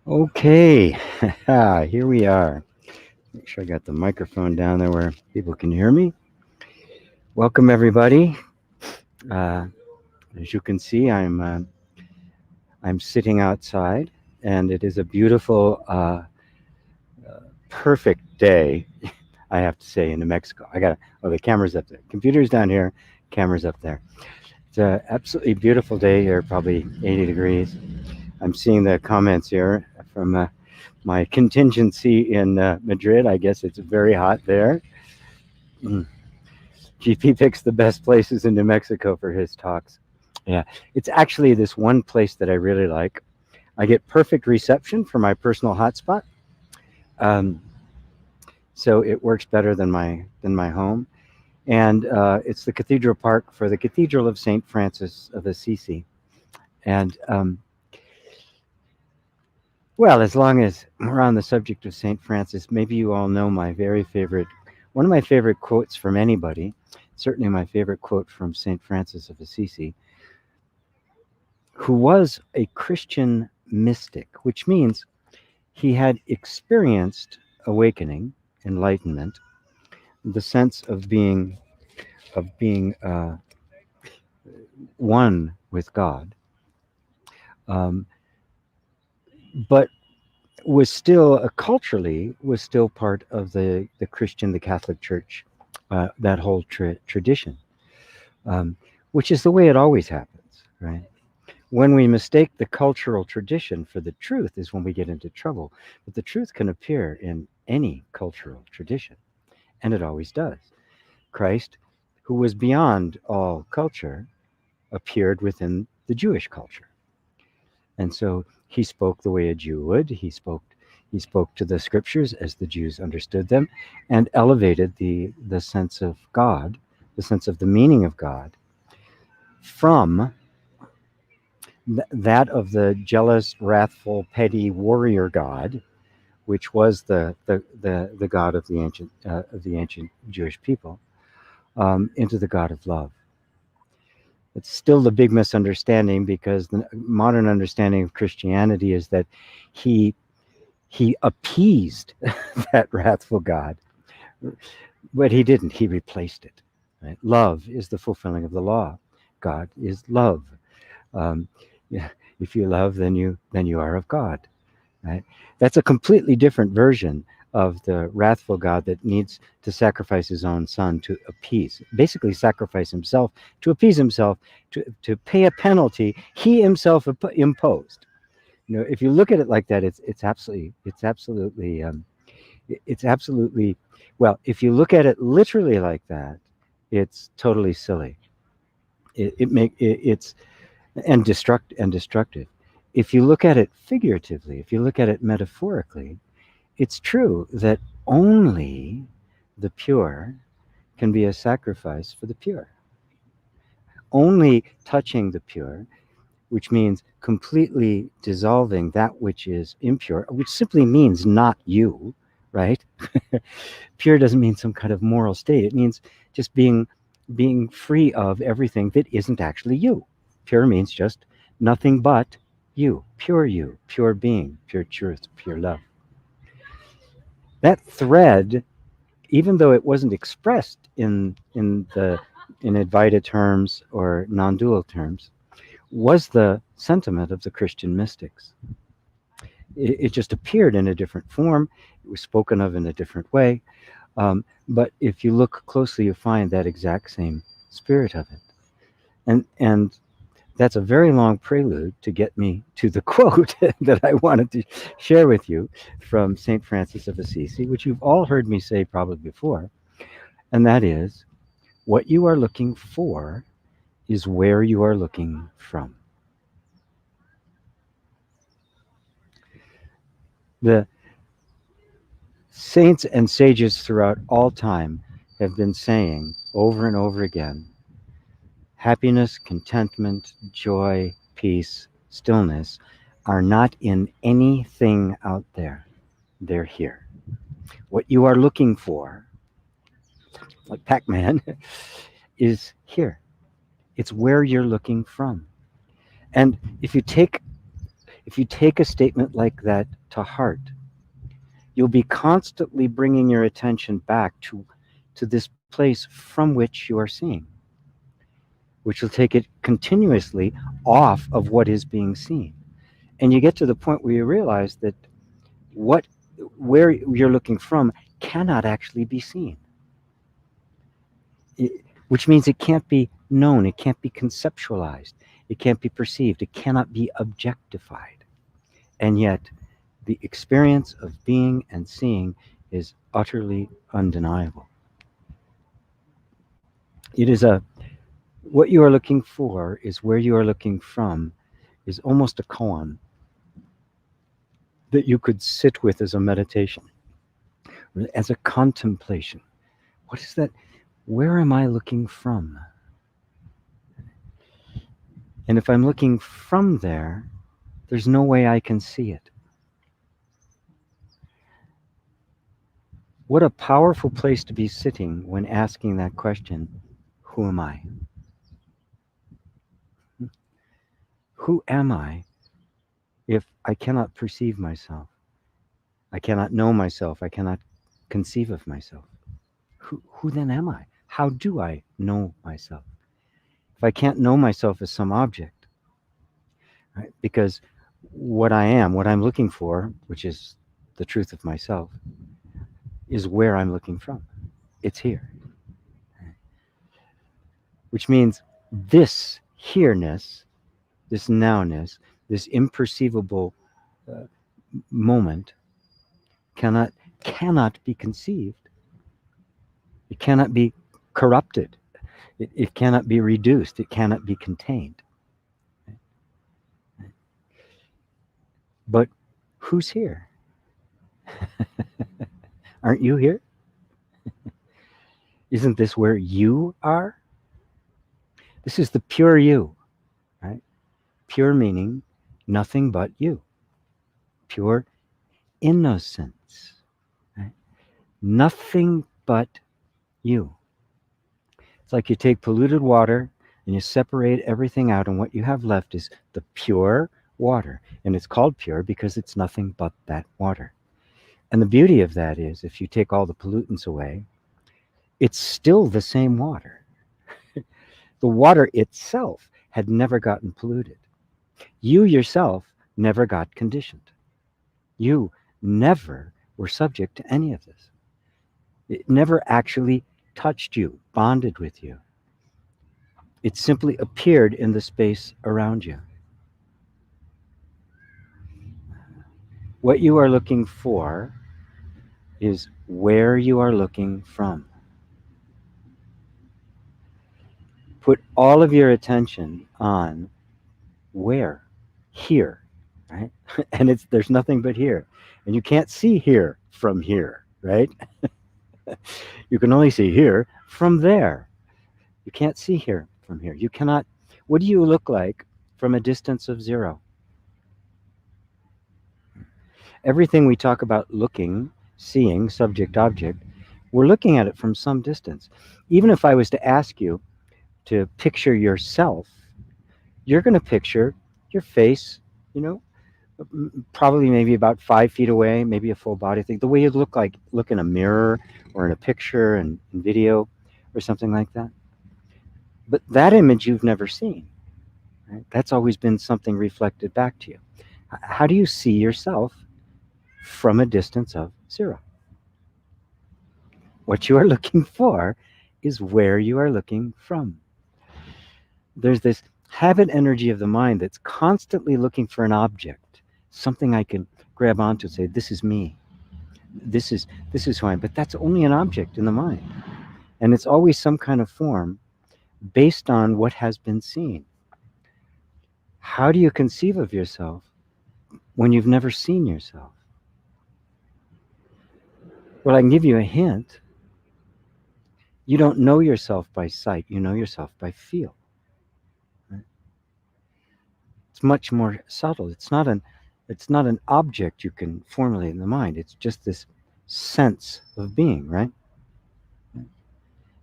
Okay, here we are. Make sure I got the microphone down there where people can hear me. Welcome, everybody. Uh, as you can see, I'm sitting outside, and it is a beautiful, perfect day. I have to say in New Mexico. The camera's up there. Computer's down here, camera's up there. It's an absolutely beautiful day here, probably 80 degrees. I'm seeing the comments here from my contingency in Madrid. I guess it's very hot there. Mm. GP picks the best places in New Mexico for his talks. Yeah, it's actually this one place that I really like. I get perfect reception for my personal hotspot, um, so it works better than my home. And it's the Cathedral Park for the Cathedral of Saint Francis of Assisi. And well, as long as we're on the subject of Saint Francis, maybe you all know one of my favorite quotes from anybody. Certainly, my favorite quote from Saint Francis of Assisi, who was a Christian mystic, which means he had experienced awakening, enlightenment, the sense of being one with God, um, but was still part of the Christian, the Catholic Church, that whole tradition, um, which is the way it always happens, right? When we mistake the cultural tradition for the truth is when we get into trouble. But the truth can appear in any cultural tradition, and it always does. Christ, who was beyond all culture, appeared within the Jewish culture. And so he spoke the way a Jew would. He spoke to the scriptures as the Jews understood them, and elevated the sense of God, the sense of the meaning of God, from that of the jealous, wrathful, petty warrior god, which was the god of the ancient Jewish people, into the God of love. It's still the big misunderstanding, because the modern understanding of Christianity is that he he appeased that wrathful God, but he didn't. He replaced it. Right? Love is the fulfilling of the law. God is love. Um, yeah, if you love, then you are of God. Right? That's a completely different version of the wrathful God that needs to sacrifice his own son to appease, basically sacrifice himself to appease himself, to pay a penalty he himself imposed. If you look at it like that, it's absolutely, well, if you look at it literally like that, it's totally silly. It's and destructive. If you look at it figuratively, if you look at it metaphorically, it's true that only the pure can be a sacrifice for the pure. Only touching the pure, which means completely dissolving that which is impure, which simply means not you, right? Pure doesn't mean some kind of moral state. It means just being free of everything that isn't actually you. Pure means just nothing but you, pure being, pure truth, pure love. That thread, even though it wasn't expressed in Advaita terms or non-dual terms, was the sentiment of the Christian mystics. It just appeared in a different form. It was spoken of in a different way. But if you look closely, you find that exact same spirit of it. And that's a very long prelude to get me to the quote that I wanted to share with you from St. Francis of Assisi, which you've all heard me say probably before. And that is, what you are looking for is where you are looking from. The saints and sages throughout all time have been saying over and over again, happiness, contentment, joy, peace, stillness are not in anything out there. They're here. What you are looking for, like Pac-Man, is here. It's where you're looking from. And If you take a statement like that to heart, you'll be constantly bringing your attention back to this place from which you are seeing, which will take it continuously off of what is being seen. And you get to the point where you realize that where you're looking from cannot actually be seen, which means it can't be known, it can't be conceptualized, it can't be perceived, it cannot be objectified. And yet, the experience of being and seeing is utterly undeniable. It is what you are looking for is where you are looking from, is almost a koan that you could sit with as a meditation, as a contemplation. What is that? Where am I looking from? And if I'm looking from there, there's no way I can see it. What a powerful place to be sitting when asking that question, who am I? Who am I if I cannot perceive myself? I cannot know myself. I cannot conceive of myself. Who then am I? How do I know myself? If I can't know myself as some object, right? Because what I am, what I'm looking for, which is the truth of myself, is where I'm looking from. It's here. Which means this here-ness, this nowness, this imperceivable moment cannot be conceived. It cannot be corrupted. It cannot be reduced. It cannot be contained. But who's here? Aren't you here? Isn't this where you are? This is the pure you, right? Pure meaning nothing but you. Pure innocence, right? Nothing but you. It's like you take polluted water and you separate everything out, and what you have left is the pure water. And it's called pure because it's nothing but that water. And the beauty of that is, if you take all the pollutants away, it's still the same water. The water itself had never gotten polluted. You yourself never got conditioned. You never were subject to any of this. It never actually touched you, bonded with you. It simply appeared in the space around you. What you are looking for is where you are looking from. Put all of your attention on where, here, right? And there's nothing but here. And you can't see here from here, right? You can only see here from there. You can't see here from here. You cannot. What do you look like from a distance of 0? Everything we talk about looking, seeing, subject, object, we're looking at it from some distance. Even if I was to ask you to picture yourself, you're going to picture your face, probably maybe about 5 feet away, maybe a full body thing, the way you'd look in a mirror or in a picture and in video or something like that. But that image you've never seen, right? That's always been something reflected back to you. How do you see yourself from a distance of 0? What you are looking for is where you are looking from. There's this habit energy of the mind that's constantly looking for an object, something I can grab onto and say, this is me. This is who I am. But that's only an object in the mind. And it's always some kind of form based on what has been seen. How do you conceive of yourself when you've never seen yourself? Well, I can give you a hint. You don't know yourself by sight. You know yourself by feel. Right? It's much more subtle. It's not an object you can formulate in the mind. It's just this sense of being, right?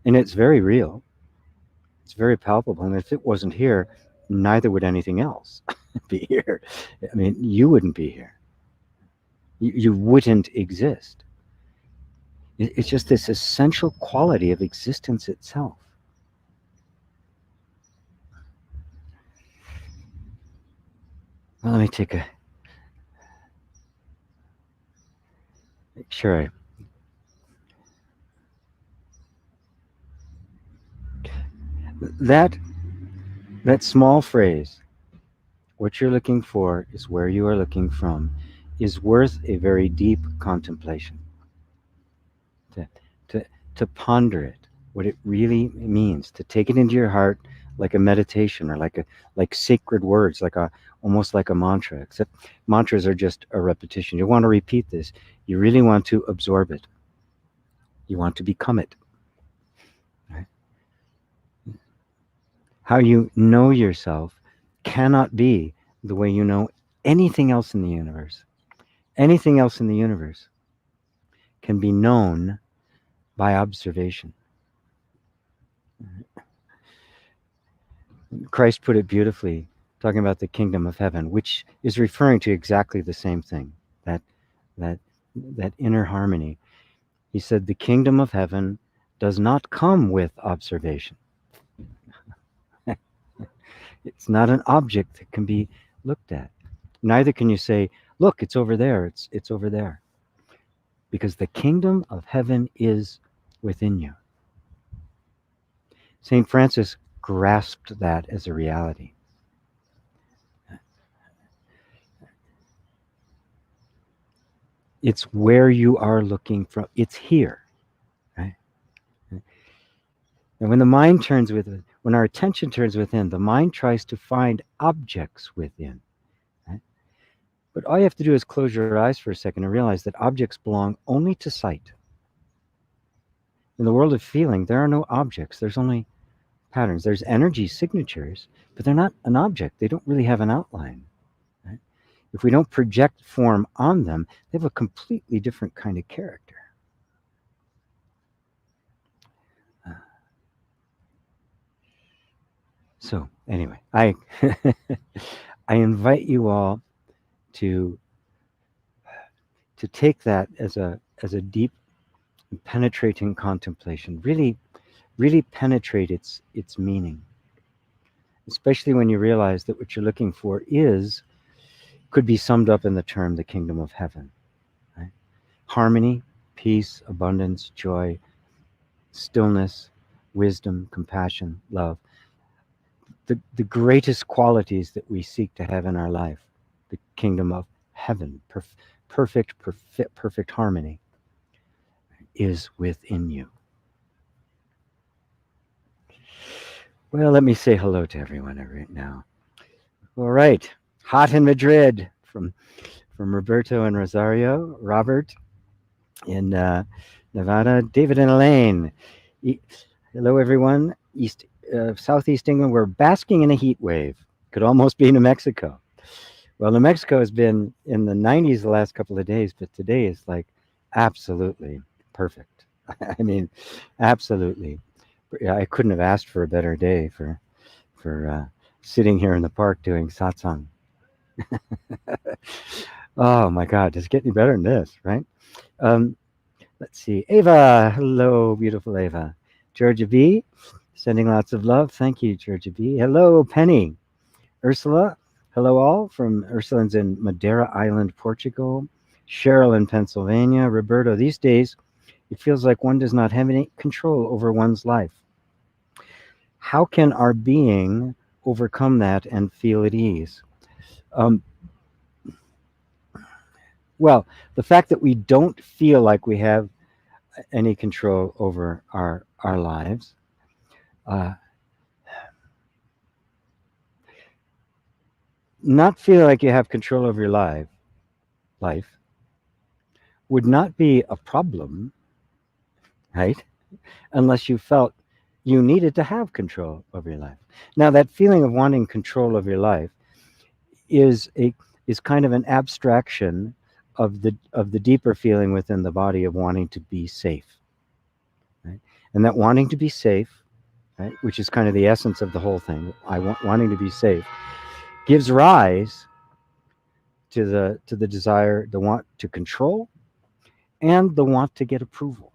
And it's very real. It's very palpable. And if it wasn't here, neither would anything else. be here. I mean, you wouldn't be here. You wouldn't exist. It's just this essential quality of existence itself. Well, let me take a. Sure. That small phrase, what you're looking for is where you are looking from, is worth a very deep contemplation. To, to, to ponder it, what it really means, to take it into your heart like a meditation or like sacred words, almost like a mantra, except mantras are just a repetition. You want to repeat this. You really want to absorb it. You want to become it. Right? How you know yourself cannot be the way you know anything else in the universe. Anything else in the universe can be known by observation. Christ put it beautifully, talking about the kingdom of heaven, which is referring to exactly the same thing, that inner harmony. He said, the kingdom of heaven does not come with observation. It's not an object that can be looked at. Neither can you say, look, it's over there, it's over there. Because the kingdom of heaven is within you. St. Francis grasped that as a reality. It's where you are looking from. It's here. Right? And when the mind turns within, when our attention turns within, the mind tries to find objects within. Right? But all you have to do is close your eyes for a second and realize that objects belong only to sight. In the world of feeling, there are no objects. There's only patterns. There's energy signatures, but they're not an object. They don't really have an outline. Right? If we don't project form on them, they have a completely different kind of character. So anyway, I invite you all to take that as a deep, penetrating contemplation. Really penetrate its meaning, especially when you realize that what you're looking for could be summed up in the term the kingdom of heaven. Right? Harmony, peace, abundance, joy, stillness, wisdom, compassion, love. The greatest qualities that we seek to have in our life, the kingdom of heaven, perfect harmony, is within you. Well, let me say hello to everyone right now. All right, hot in Madrid from Roberto and Rosario, Robert in Nevada, David and Elaine. Hello, everyone. Southeast England, we're basking in a heat wave. Could almost be New Mexico. Well, New Mexico has been in the 90s the last couple of days, but today is like absolutely perfect. I mean, absolutely. I couldn't have asked for a better day for sitting here in the park doing satsang. Oh my God, does it get any better than this, right? Let's see. Ava, hello, beautiful Ava. Georgia B, sending lots of love. Thank you, Georgia B. Hello, Penny. Ursula, hello all from Ursula's in Madeira Island, Portugal. Cheryl in Pennsylvania. Roberto, these days, it feels like one does not have any control over one's life. How can our being overcome that and feel at ease? Well, the fact that we don't feel like we have any control over our lives, not feel like you have control over your life would not be a problem, right? Unless you felt you needed to have control over your life. Now, that feeling of wanting control of your life is kind of an abstraction of the deeper feeling within the body of wanting to be safe, right? And that wanting to be safe, right, which is kind of the essence of the whole thing, wanting to be safe, gives rise to the desire, the want to control, and the want to get approval.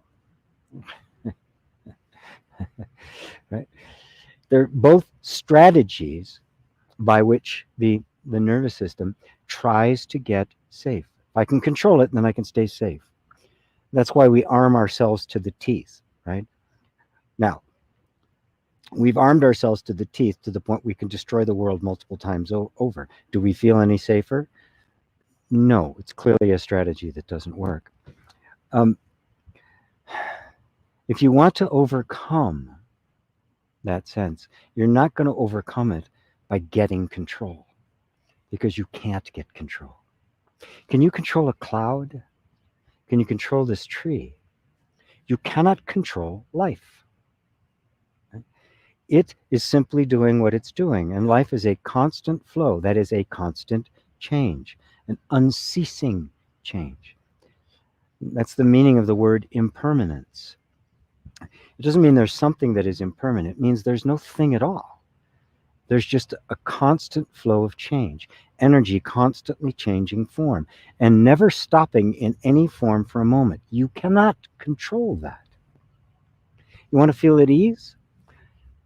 Right? They're both strategies by which the nervous system tries to get safe. If I can control it, then I can stay safe. That's why we arm ourselves to the teeth, right? Now, we've armed ourselves to the teeth to the point we can destroy the world multiple times over. Do we feel any safer? No, it's clearly a strategy that doesn't work. Um, if you want to overcome that sense, you're not going to overcome it by getting control, because you can't get control. Can you control a cloud? Can you control this tree? You cannot control life. It is simply doing what it's doing, and life is a constant flow. That is a constant change, an unceasing change. That's the meaning of the word impermanence. It doesn't mean there's something that is impermanent. It means there's no thing at all. There's just a constant flow of change, energy constantly changing form and never stopping in any form for a moment. You cannot control that. You want to feel at ease?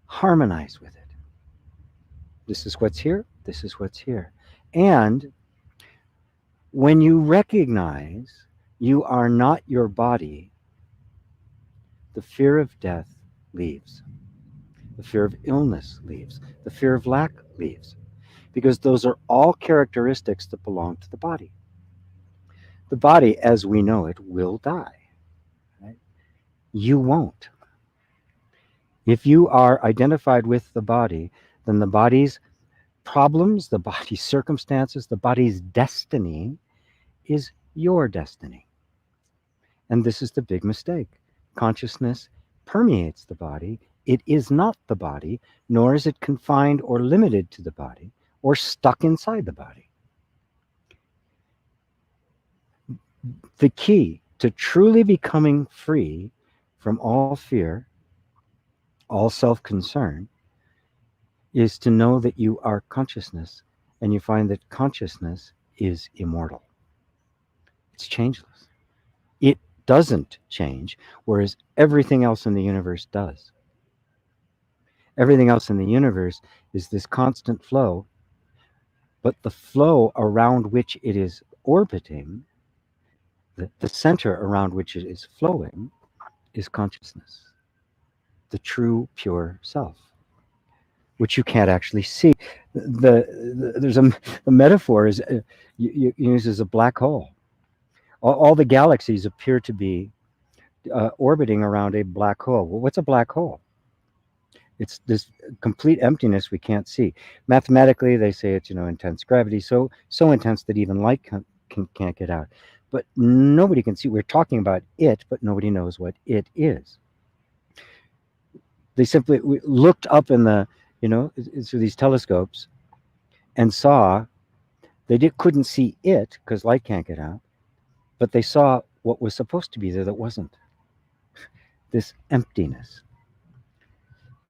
Harmonize with it. This is what's here. This is what's here. And when you recognize you are not your body, the fear of death leaves. The fear of illness leaves. The fear of lack leaves. Because those are all characteristics that belong to the body. The body, as we know it, will die. Right? You won't. If you are identified with the body, then the body's problems, the body's circumstances, the body's destiny is your destiny. And this is the big mistake. Consciousness permeates the body. It is not the body, nor is it confined or limited to the body or stuck inside the body. The key to truly becoming free from all fear, all self-concern, is to know that you are consciousness, and you find that consciousness is immortal. It's changeless. It doesn't change, whereas everything else in the universe does. Everything else in the universe is this constant flow, but the flow around which it is orbiting, the center around which it is flowing, is consciousness, the true pure self, which you can't actually see. There's the metaphor is uses a black hole. All the galaxies appear to be orbiting around a black hole. Well, what's a black hole? It's this complete emptiness we can't see. Mathematically, they say it's intense gravity, so intense that even light can't get out. But nobody can see. We're talking about it, but nobody knows what it is. They simply looked up in the through these telescopes and saw. They couldn't see it because light can't get out, but they saw what was supposed to be there that wasn't. This emptiness.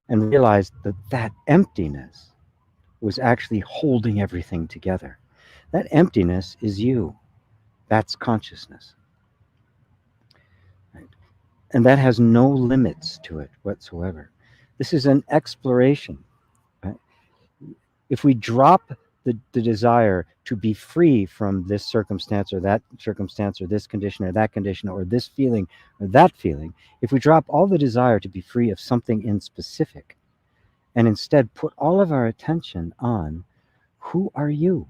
And realized that that emptiness was actually holding everything together. That emptiness is you. That's consciousness. Right? And that has no limits to it whatsoever. This is an exploration. Right? If we drop the desire to be free from this circumstance or that circumstance or this condition or that condition or this feeling or that feeling, if we drop all the desire to be free of something in specific and instead put all of our attention on who are you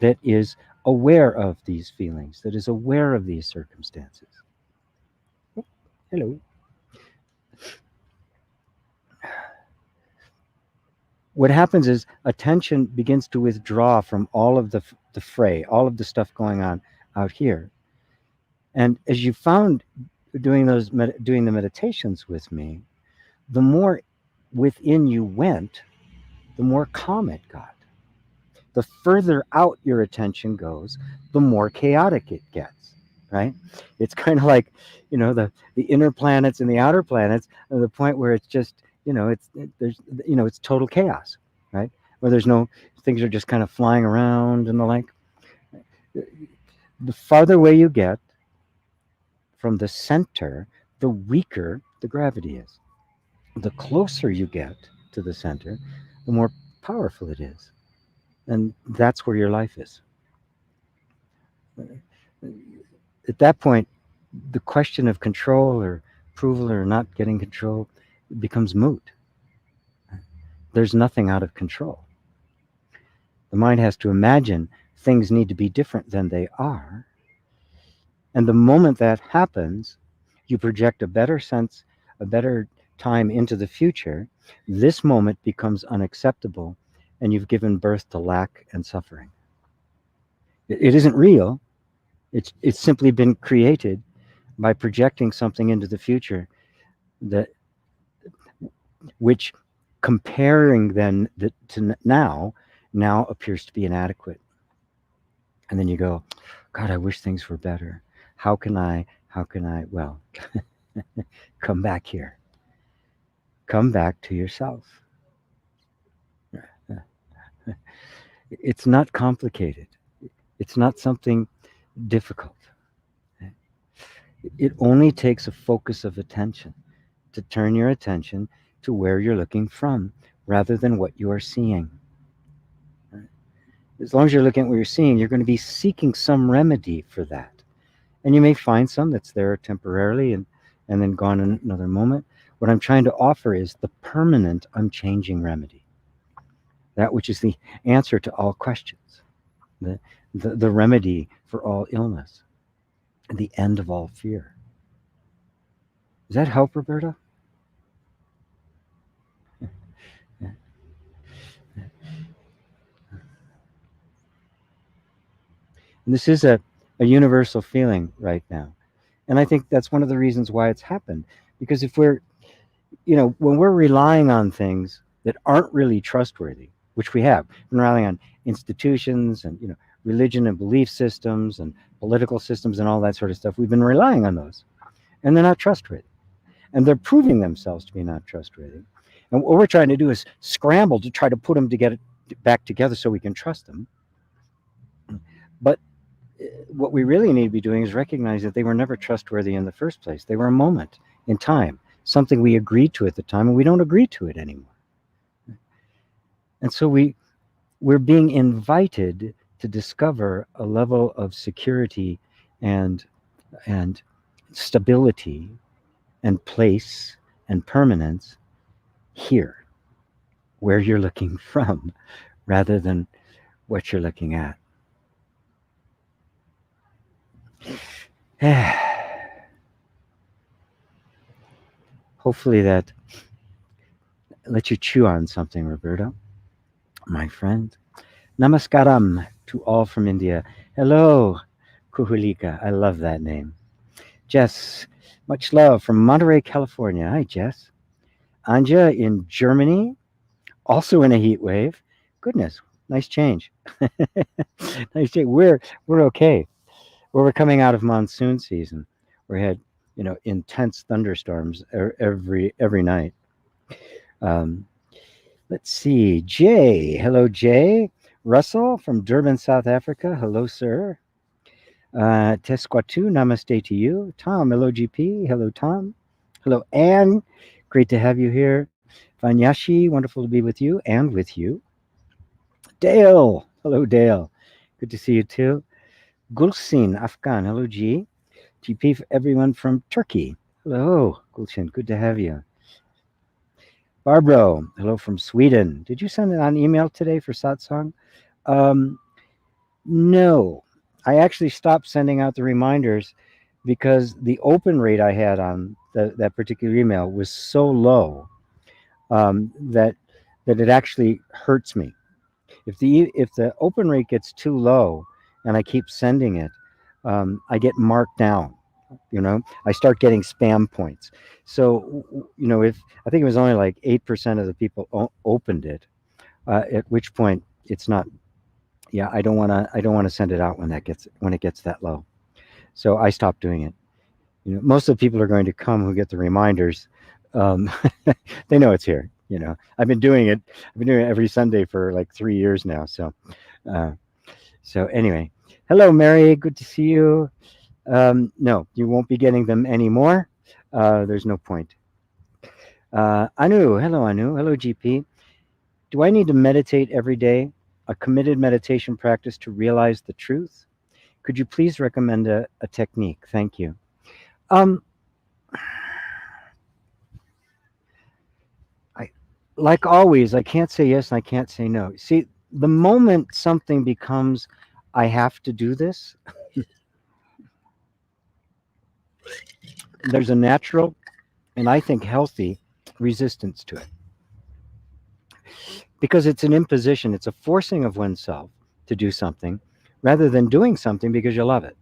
that is aware of these feelings, that is aware of these circumstances. Oh, hello. What happens is attention begins to withdraw from all of the fray, all of the stuff going on out here. And as you found doing the meditations with me, the more within you went, the more calm it got. The further out your attention goes, the more chaotic it gets, right? It's kind of like, the inner planets and the outer planets are the point where it's just, it's total chaos, right? Where there's no things are just kind of flying around and the like. The farther away you get from the center, the weaker the gravity is. The closer you get to the center, the more powerful it is. And that's where your life is. At that point, the question of control or approval or not getting control becomes moot. There's nothing out of control. The mind has to imagine things need to be different than they are. And the moment that happens, you project a better sense, a better time into the future. This moment becomes unacceptable, and you've given birth to lack and suffering. It isn't real. It's simply been created by projecting something into the future that, which comparing then to now appears to be inadequate. And then you go, God, I wish things were better. How can I, well, come back here. Come back to yourself. It's not complicated. It's not something difficult. It only takes a focus of attention to turn your attention to where you're looking from rather than what you are seeing. As long as you're looking at what you're seeing, you're going to be seeking some remedy for that. And you may find some that's there temporarily and then gone in another moment. What I'm trying to offer is the permanent, unchanging remedy. That which is the answer to all questions, the remedy for all illness, the end of all fear. Does that help, Roberta? And this is a universal feeling right now. And I think that's one of the reasons why it's happened. Because if we're, when we're relying on things that aren't really trustworthy, which we have, been relying on institutions and, religion and belief systems and political systems and all that sort of stuff, we've been relying on those. And they're not trustworthy. And they're proving themselves to be not trustworthy. And what we're trying to do is scramble to try to put them to get it back together so we can trust them. But what we really need to be doing is recognize that they were never trustworthy in the first place. They were a moment in time, something we agreed to at the time, and we don't agree to it anymore. And so we're being invited to discover a level of security and stability and place and permanence here, where you're looking from, rather than what you're looking at. Hopefully that lets you chew on something, Roberta, my friend. Namaskaram to all from India. Hello, Kuhulika. I love that name. Jess, much love from Monterey, California. Hi, Jess. Anja in Germany, also in a heat wave. Goodness, nice change. Nice change. We're okay. We're coming out of monsoon season. We had, intense thunderstorms every night. Let's see. Jay. Hello, Jay. Russell from Durban, South Africa. Hello, sir. Tesquatu, namaste to you. Tom, hello, GP. Hello, Tom. Hello, Anne. Great to have you here. Vanyashi, wonderful to be with you and with you. Dale. Hello, Dale. Good to see you too. Gulsin, Afghan. Hello, G. GP for everyone from Turkey. Hello, Gulsin. Good to have you. Barbara, hello from Sweden. Did you send an email today for Satsang? No. I actually stopped sending out the reminders because the open rate I had on that particular email was so low that it actually hurts me. If the open rate gets too low and I keep sending it, I get marked down. I start getting spam points. So, if I think it was only like 8% of the people opened it, at which point it's not. Yeah, I don't want to send it out when it gets that low. So I stopped doing it. Most of the people are going to come who get the reminders. They know it's here. I've been doing it. I've been doing it every Sunday for like 3 years now. Uh, so anyway, hello, Mary. Good to see you. No, you won't be getting them anymore. There's no point. Anu, hello, Anu. Hello, GP. Do I need to meditate every day? A committed meditation practice to realize the truth? Could you please recommend a technique? Thank you. Um, I, like always, I can't say yes and I can't say no. See, the moment something becomes, I have to do this, there's a natural and I think healthy resistance to it. Because it's an imposition, it's a forcing of oneself to do something rather than doing something because you love it,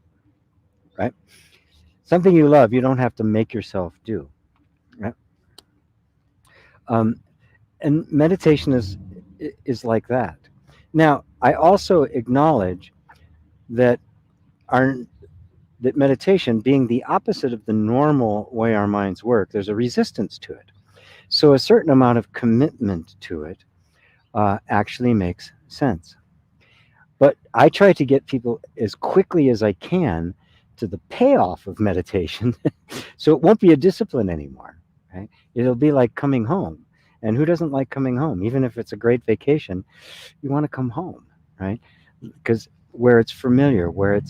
right? Something you love, you don't have to make yourself do, right? Um, and meditation is like that. Now, I also acknowledge that our that meditation, being the opposite of the normal way our minds work, there's a resistance to it. So a certain amount of commitment to it actually makes sense. But I try to get people as quickly as I can to the payoff of meditation, so it won't be a discipline anymore. Right? It'll be like coming home. And who doesn't like coming home? Even if it's a great vacation, you want to come home, right? Because where it's familiar, where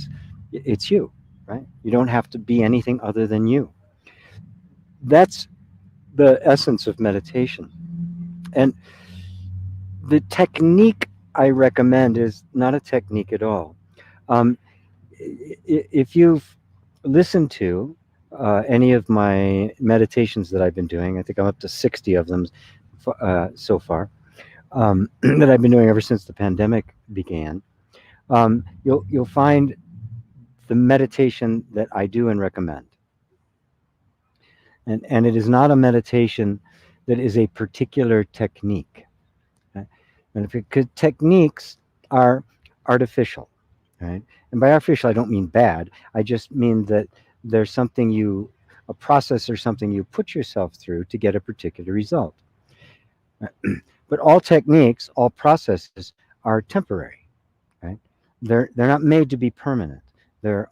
it's you, right? You don't have to be anything other than you. That's the essence of meditation. And the technique I recommend is not a technique at all. Um, if you've listened to any of my meditations that I've been doing, I think I'm up to 60 of them so far, that I've been doing ever since the pandemic began. You'll find the meditation that I do and recommend. And it is not a meditation that is a particular technique. Right? And because techniques are artificial, right? And by artificial, I don't mean bad. I just mean that there's a process or something you put yourself through to get a particular result. But all techniques, all processes are temporary, right? They're not made to be permanent. They're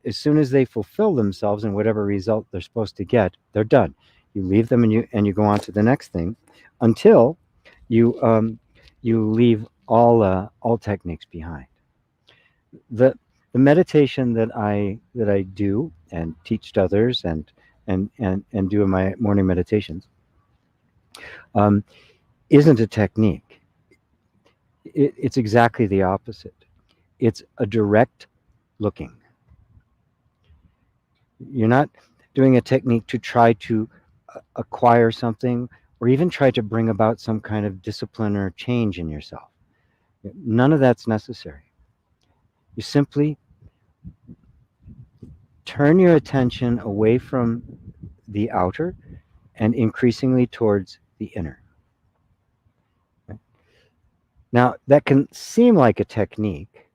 as soon as they fulfill themselves in whatever result they're supposed to get, they're done. You leave them and you go on to the next thing, until you leave all techniques behind. The meditation that I do and teach to others and do in my morning meditations isn't a technique. It's exactly the opposite. It's a direct looking. You're not doing a technique to try to acquire something or even try to bring about some kind of discipline or change in yourself. None of that's necessary. You simply turn your attention away from the outer and increasingly towards the inner. Now, that can seem like a technique.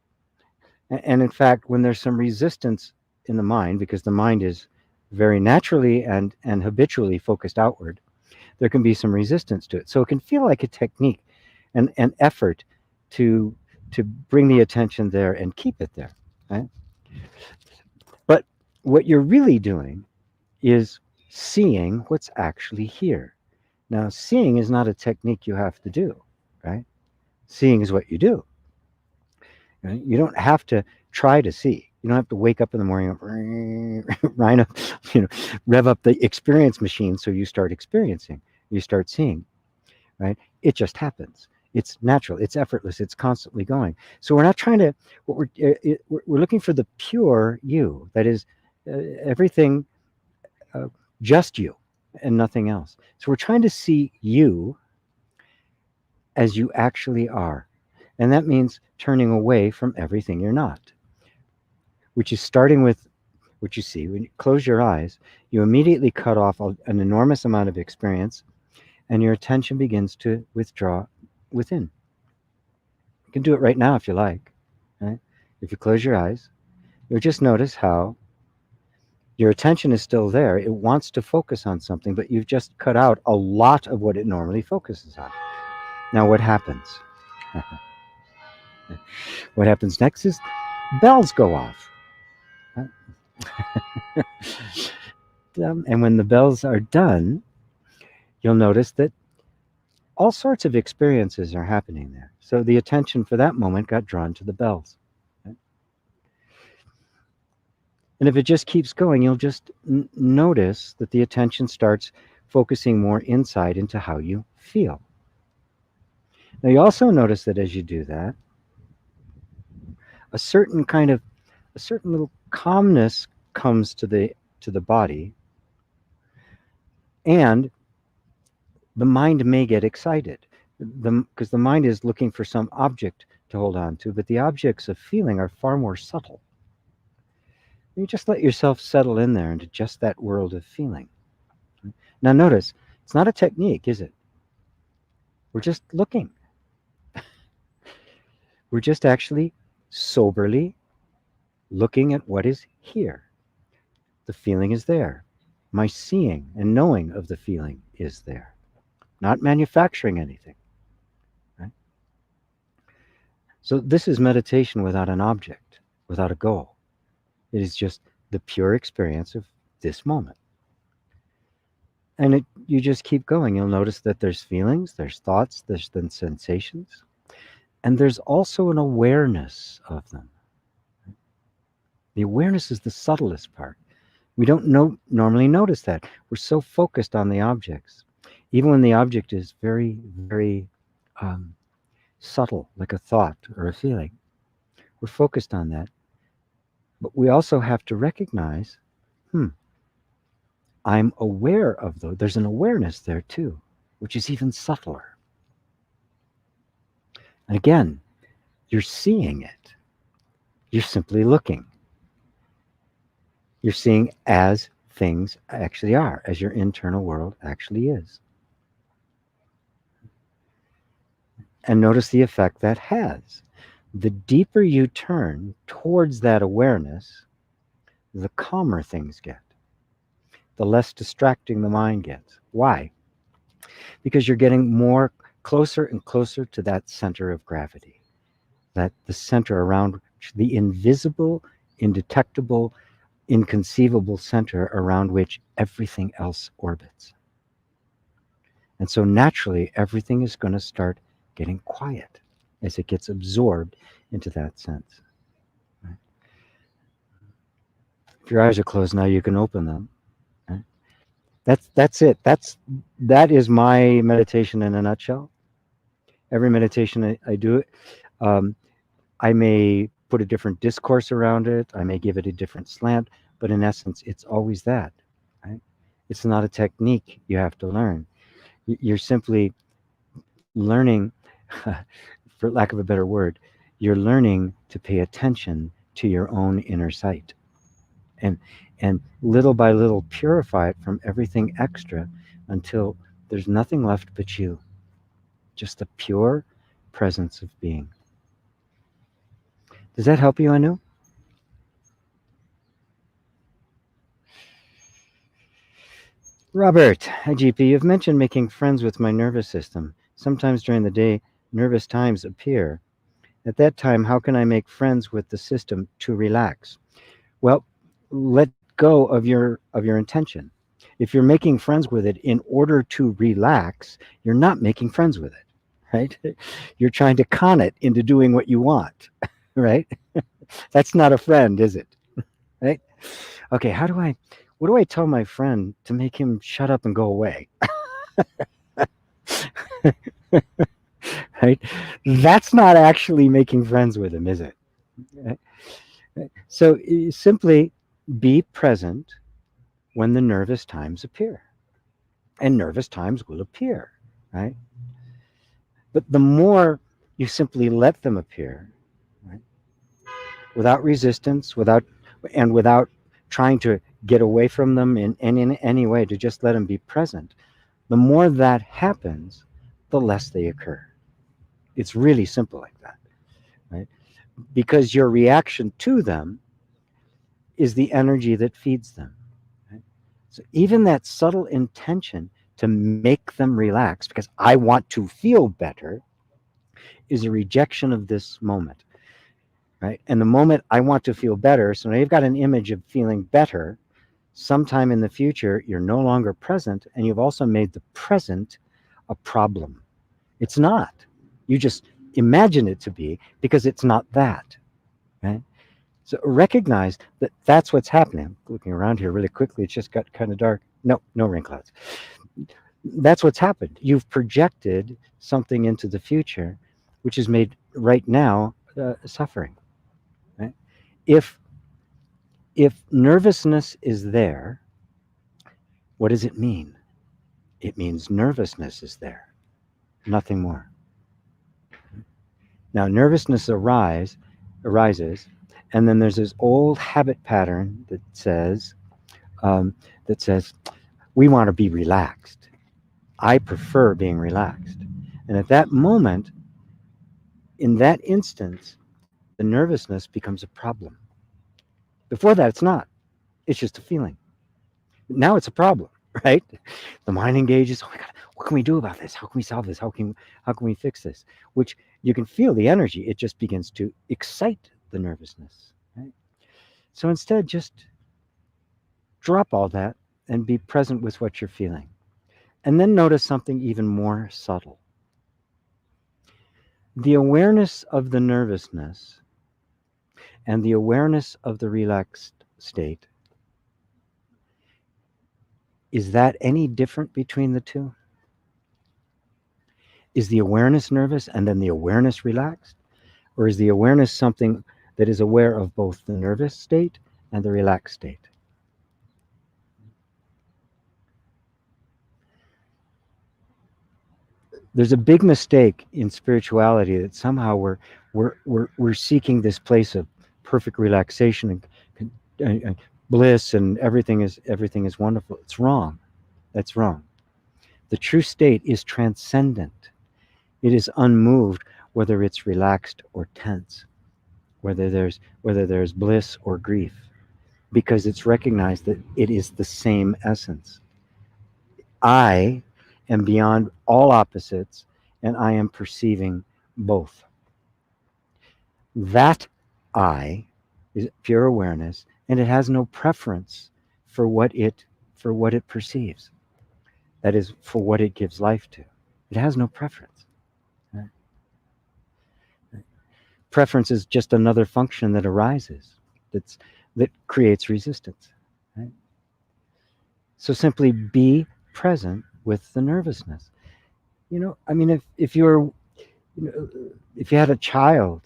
And in fact, when there's some resistance in the mind, because the mind is very naturally and habitually focused outward, there can be some resistance to it. So it can feel like a technique and an effort to bring the attention there and keep it there. Right? But what you're really doing is seeing what's actually here. Now, seeing is not a technique you have to do, right? Seeing is what you do. Right? You don't have to try to see. You don't have to wake up in the morning, rev up the experience machine so you start experiencing, you start seeing, right? It just happens. It's natural. It's effortless. It's constantly going. So we're not trying to. What we're looking for the pure you. That is everything, just you, and nothing else. So we're trying to see you as you actually are. And that means turning away from everything you're not, which is starting with what you see. When you close your eyes, you immediately cut off an enormous amount of experience, and your attention begins to withdraw within. You can do it right now if you like. Right? If you close your eyes, you'll just notice how Your attention is still there. It wants to focus on something, but you've just cut out a lot of what it normally focuses on. Now, what happens? What happens next is bells go off. And when the bells are done, you'll notice that all sorts of experiences are happening there. So the attention for that moment got drawn to the bells. And if it just keeps going, you'll just notice that the attention starts focusing more inside into how you feel. Now, you also notice that as you do that, a certain little calmness comes to the body, and the mind may get excited because the mind is looking for some object to hold on to, but the objects of feeling are far more subtle. You just let yourself settle in there into just that world of feeling. Now notice, it's not a technique, is it? We're just looking. We're just actually soberly looking at what is here. The feeling is there. My seeing and knowing of the feeling is there. Not manufacturing anything. Right? So this is meditation without an object, without a goal. It is just the pure experience of this moment. And you just keep going. You'll notice that there's feelings, there's thoughts, there's then sensations, and there's also an awareness of them. The awareness is the subtlest part. We don't normally notice that. We're so focused on the objects. Even when the object is very, very subtle, like a thought or a feeling, we're focused on that. But we also have to recognize, I'm aware of those. There's an awareness there too, which is even subtler. And again, you're seeing it. You're simply looking. You're seeing as things actually are, as your internal world actually is. And notice the effect that has. The deeper you turn towards that awareness, the calmer things get, the less distracting the mind gets. Why? Because you're getting more closer and closer to that center of gravity, that the center around the invisible, indetectable, inconceivable center around which everything else orbits. And so naturally, everything is going to start getting quiet as it gets absorbed into that sense. Right? If your eyes are closed now, you can open them. Right? That's it. That is my meditation in a nutshell. Every meditation I do, I may put a different discourse around it. I may give it a different slant, but in essence, it's always that. Right? It's not a technique you have to learn. You're simply learning, for lack of a better word, you're learning to pay attention to your own inner sight. And little by little purify it from everything extra until there's nothing left but you. Just the pure presence of being. Does that help you, Anu? Robert, hi GP, you've mentioned making friends with my nervous system. Sometimes during the day, nervous times appear. At that time, how can I make friends with the system to relax? Well, let go of your intention. If you're making friends with it in order to relax, you're not making friends with it, right? You're trying to con it into doing what you want, right? That's not a friend, is it? Right? Okay, what do I tell my friend to make him shut up and go away? Right? That's not actually making friends with him, is it? Right? So simply be present when the nervous times appear. And nervous times will appear, right? But the more you simply let them appear, right, without resistance, without trying to get away from them in any way, to just let them be present, the more that happens, the less they occur. It's really simple like that, right? Because your reaction to them is the energy that feeds them. So even that subtle intention to make them relax because I want to feel better is a rejection of this moment, right? And the moment I want to feel better, so now you've got an image of feeling better. Sometime in the future, you're no longer present, and you've also made the present a problem. It's not. You just imagine it to be because it's not that, right? So recognize that that's what's happening. I'm looking around here really quickly. It's just got kind of dark. No, no rain clouds. That's what's happened. You've projected something into the future, which is made right now suffering. Right? If nervousness is there, what does it mean? It means nervousness is there, nothing more. Now, nervousness arises, and then there's this old habit pattern that says, um, we want to be relaxed. I prefer being relaxed. And at that moment, in that instance, the nervousness becomes a problem. Before that, it's not. It's just a feeling. Now it's a problem, right? The mind engages. Oh my God, what can we do about this? How can we solve this? How can we fix this? Which you can feel the energy. It just begins to excite the nervousness, right? So instead, just drop all that and be present with what you're feeling. And then notice something even more subtle. The awareness of the nervousness and the awareness of the relaxed state, is that any different between the two? Is the awareness nervous and then the awareness relaxed? Or is the awareness something that is aware of both the nervous state and the relaxed state? There's a big mistake in spirituality that somehow we're seeking this place of perfect relaxation and bliss, and everything is wonderful. It's wrong. That's wrong. The true state is transcendent. It is unmoved, whether it's relaxed or tense, whether there's bliss or grief, because it's recognized that it is the same essence. I am beyond all opposites, and I am perceiving both. That I is pure awareness, and it has no preference for what it perceives. That is, for what it gives life to. It has no preference. Right? Preference is just another function that arises, that creates resistance. Right? So simply be present with the nervousness. I mean, if you had a child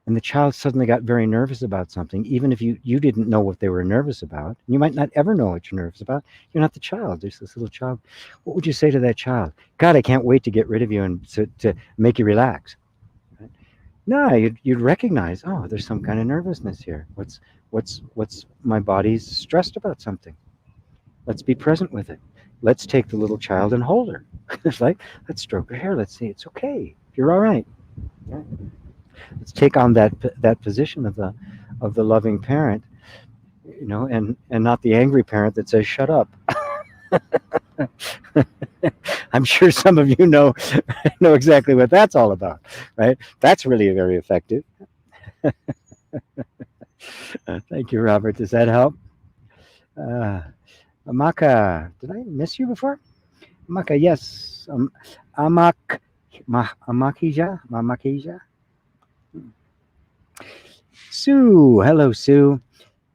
and the child suddenly got very nervous about something, even if you didn't know what they were nervous about, you might not ever know what you're nervous about. You're not the child. There's this little child. What would you say to that child? God, I can't wait to get rid of you and to make you relax. Right? No, you'd recognize, oh, there's some kind of nervousness here. What's my body's stressed about something. Let's be present with it. Let's take the little child and hold her. It's like, let's stroke her hair. Let's see, it's okay. You're all right. Right? Let's take on that position of the loving parent, and not the angry parent that says shut up. I'm sure some of you know exactly what that's all about, right? That's really very effective. Thank you, Robert. Does that help? Amaka, did I miss you before? Amaka, yes. Amakija. Sue, hello, Sue.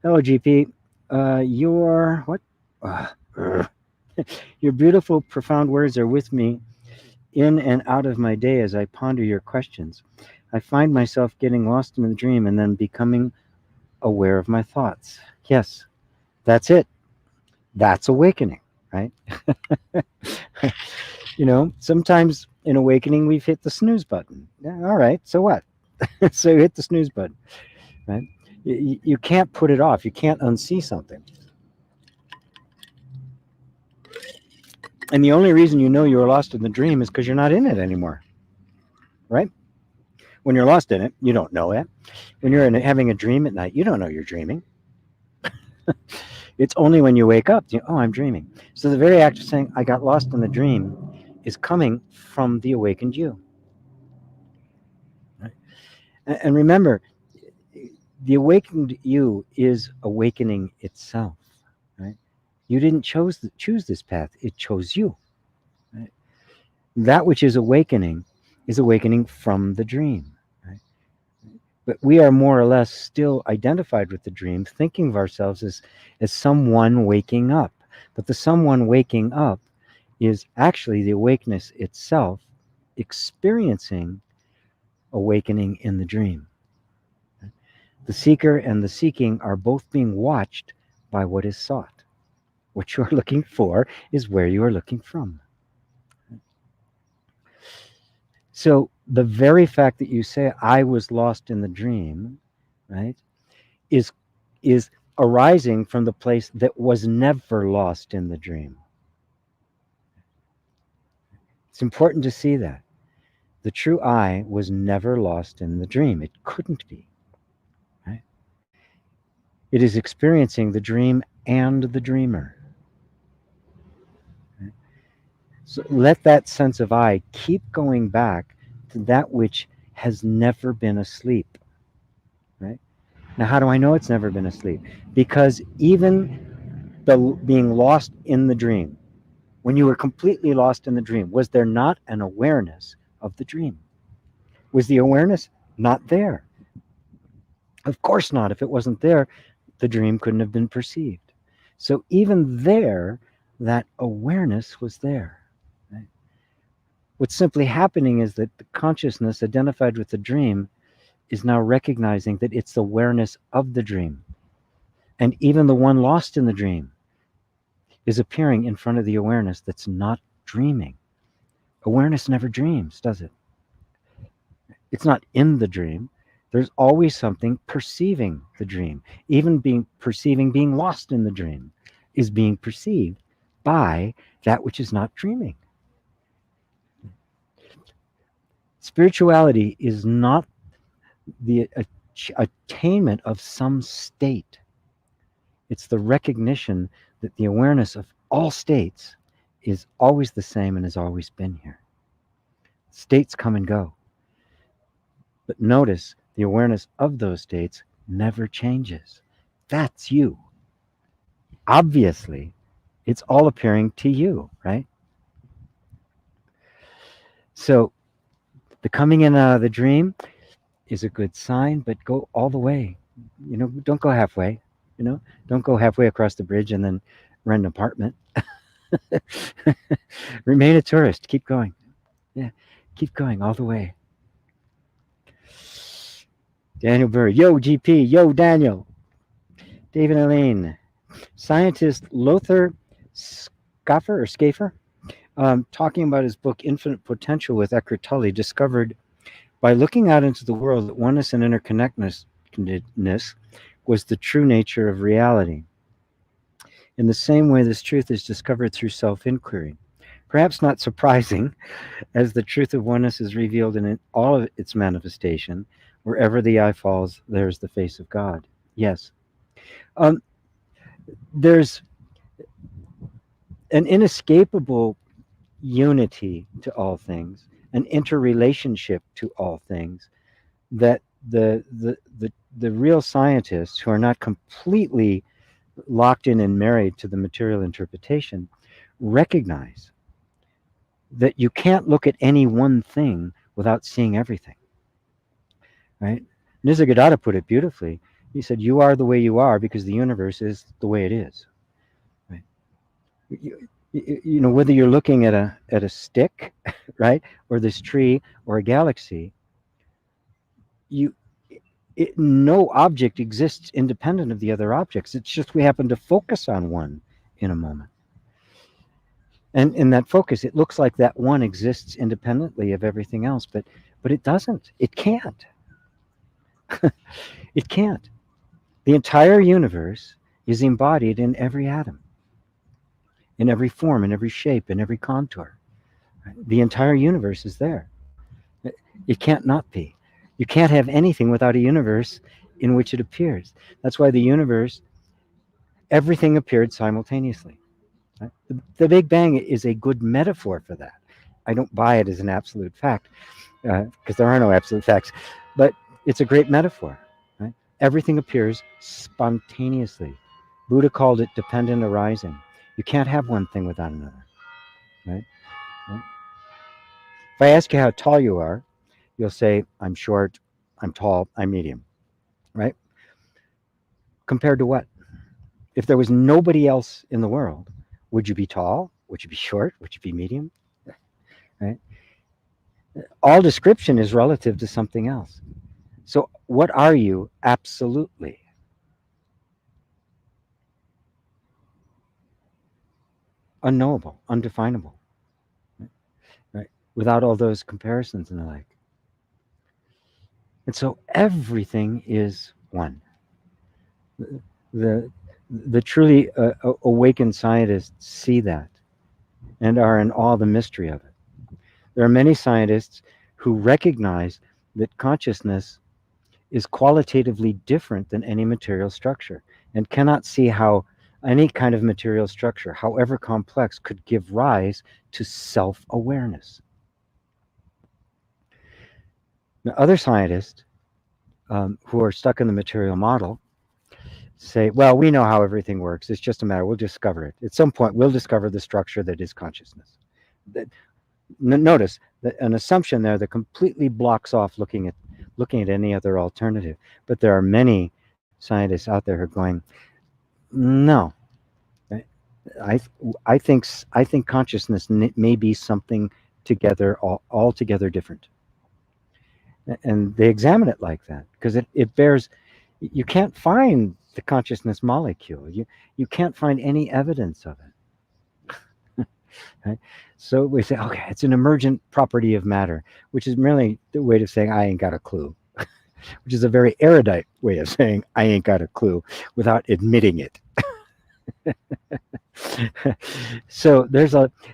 Hello, GP. Your what? Your beautiful, profound words are with me in and out of my day as I ponder your questions. I find myself getting lost in the dream and then becoming aware of my thoughts. Yes, that's it. That's awakening, right? Sometimes in awakening we've hit the snooze button. Yeah, all right, so what? So you hit the snooze button, right? You can't put it off. You can't unsee something. And the only reason you know you were lost in the dream is because you're not in it anymore, right? When you're lost in it, you don't know it. When you're having a dream at night, you don't know you're dreaming. It's only when you wake up, oh, I'm dreaming. So the very act of saying, I got lost in the dream, is coming from the awakened you. Right? And remember, the awakened you is awakening itself. Right? You didn't choose this path, it chose you. Right? That which is awakening from the dream. Right? But we are more or less still identified with the dream, thinking of ourselves as someone waking up. But the someone waking up is actually the awakeness itself experiencing awakening in the dream. The seeker and the seeking are both being watched by what is sought. What you are looking for is where you are looking from. So the very fact that you say, I was lost in the dream, right, is arising from the place that was never lost in the dream. It's important to see that. The true I was never lost in the dream. It couldn't be. Right? It is experiencing the dream and the dreamer. Right? So let that sense of I keep going back to that which has never been asleep. Right? Now, how do I know it's never been asleep? Because even being lost in the dream, when you were completely lost in the dream, was there not an awareness of the dream? Was the awareness not there? Of course not. If it wasn't there, the dream couldn't have been perceived. So even there, that awareness was there. Right? What's simply happening is that the consciousness identified with the dream is now recognizing that it's the awareness of the dream. And even the one lost in the dream is appearing in front of the awareness that's not dreaming. Awareness never dreams, does it? It's not in the dream. There's always something perceiving the dream. Even being lost in the dream is being perceived by that which is not dreaming. Spirituality is not the attainment of some state. It's the recognition that the awareness of all states is always the same and has always been here. States come and go. But notice the awareness of those states never changes. That's you. Obviously, it's all appearing to you, right? So the coming in out of the dream is a good sign, but go all the way. Don't go halfway. Don't go halfway across the bridge and then rent an apartment. Remain a tourist. Keep going. Yeah, keep going all the way. Daniel Bird. Yo, GP. Yo, Daniel. David Elaine. Scientist Lothar Schaeffer, talking about his book Infinite Potential with Eckhart Tolle, discovered by looking out into the world that oneness and interconnectedness was the true nature of reality. In the same way, this truth is discovered through self-inquiry. Perhaps not surprising, as the truth of oneness is revealed in all of its manifestation. Wherever the eye falls, there's the face of God. Yes. There's an inescapable unity to all things, an interrelationship to all things that the real scientists who are not completely locked in and married to the material interpretation recognize that you can't look at any one thing without seeing everything. Right? Nisargadatta put it beautifully. He said, you are the way you are because the universe is the way it is. Right? Whether you're looking at a stick, right, or this tree or a galaxy, no object exists independent of the other objects. It's just we happen to focus on one in a moment. And in that focus, it looks like that one exists independently of everything else, but it doesn't. It can't. It can't. The entire universe is embodied in every atom, in every form, in every shape, in every contour. The entire universe is there. It can't not be. You can't have anything without a universe in which it appears. That's why the universe everything appeared simultaneously. Right? The Big Bang is a good metaphor for that. I don't buy it as an absolute fact, because there are no absolute facts, but it's a great metaphor. Right? Everything appears spontaneously. Buddha called it dependent arising. You can't have one thing without another. Right? Right? If I ask you how tall you are, you'll say, I'm short, I'm tall, I'm medium. Right? Compared to what? If there was nobody else in the world, would you be tall? Would you be short? Would you be medium? Right? All description is relative to something else. So, what are you absolutely? Unknowable, undefinable, right? Without all those comparisons and the like. And so everything is one. The, the truly awakened scientists see that and are in awe of the mystery of it. There are many scientists who recognize that consciousness is qualitatively different than any material structure and cannot see how any kind of material structure, however complex, could give rise to self-awareness. Now, other scientists who are stuck in the material model say, well, we know how everything works. It's just a matter, we'll discover it. At some point, we'll discover the structure that is consciousness. Notice that an assumption there that completely blocks off looking at any other alternative. But there are many scientists out there who are going, no, I, I think consciousness may be something together, altogether different. And they examine it like that because it bears. You can't find the consciousness molecule. You can't find any evidence of it. Right? So we say, okay, it's an emergent property of matter, which is merely the way of saying I ain't got a clue, which is a very erudite way of saying I ain't got a clue without admitting it. So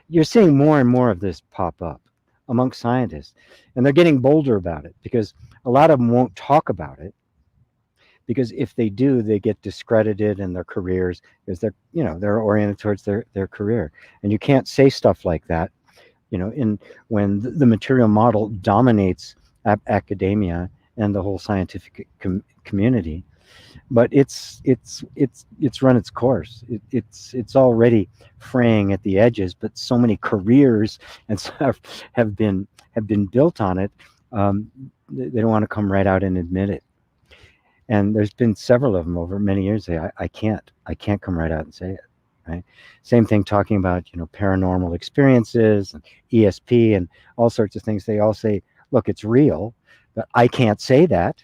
you're seeing more and more of this pop up amongst scientists, and they're getting bolder about it because a lot of them won't talk about it, because if they do, they get discredited in their careers because they're oriented towards their career, and you can't say stuff like that, when the material model dominates academia and the whole scientific community. But it's run its course. It's already fraying at the edges, but so many careers and stuff have been built on it. They don't want to come right out and admit it. And there's been several of them over many years say, I can't come right out and say it. Right? Same thing talking about paranormal experiences and ESP and all sorts of things. They all say, look, it's real, but I can't say that.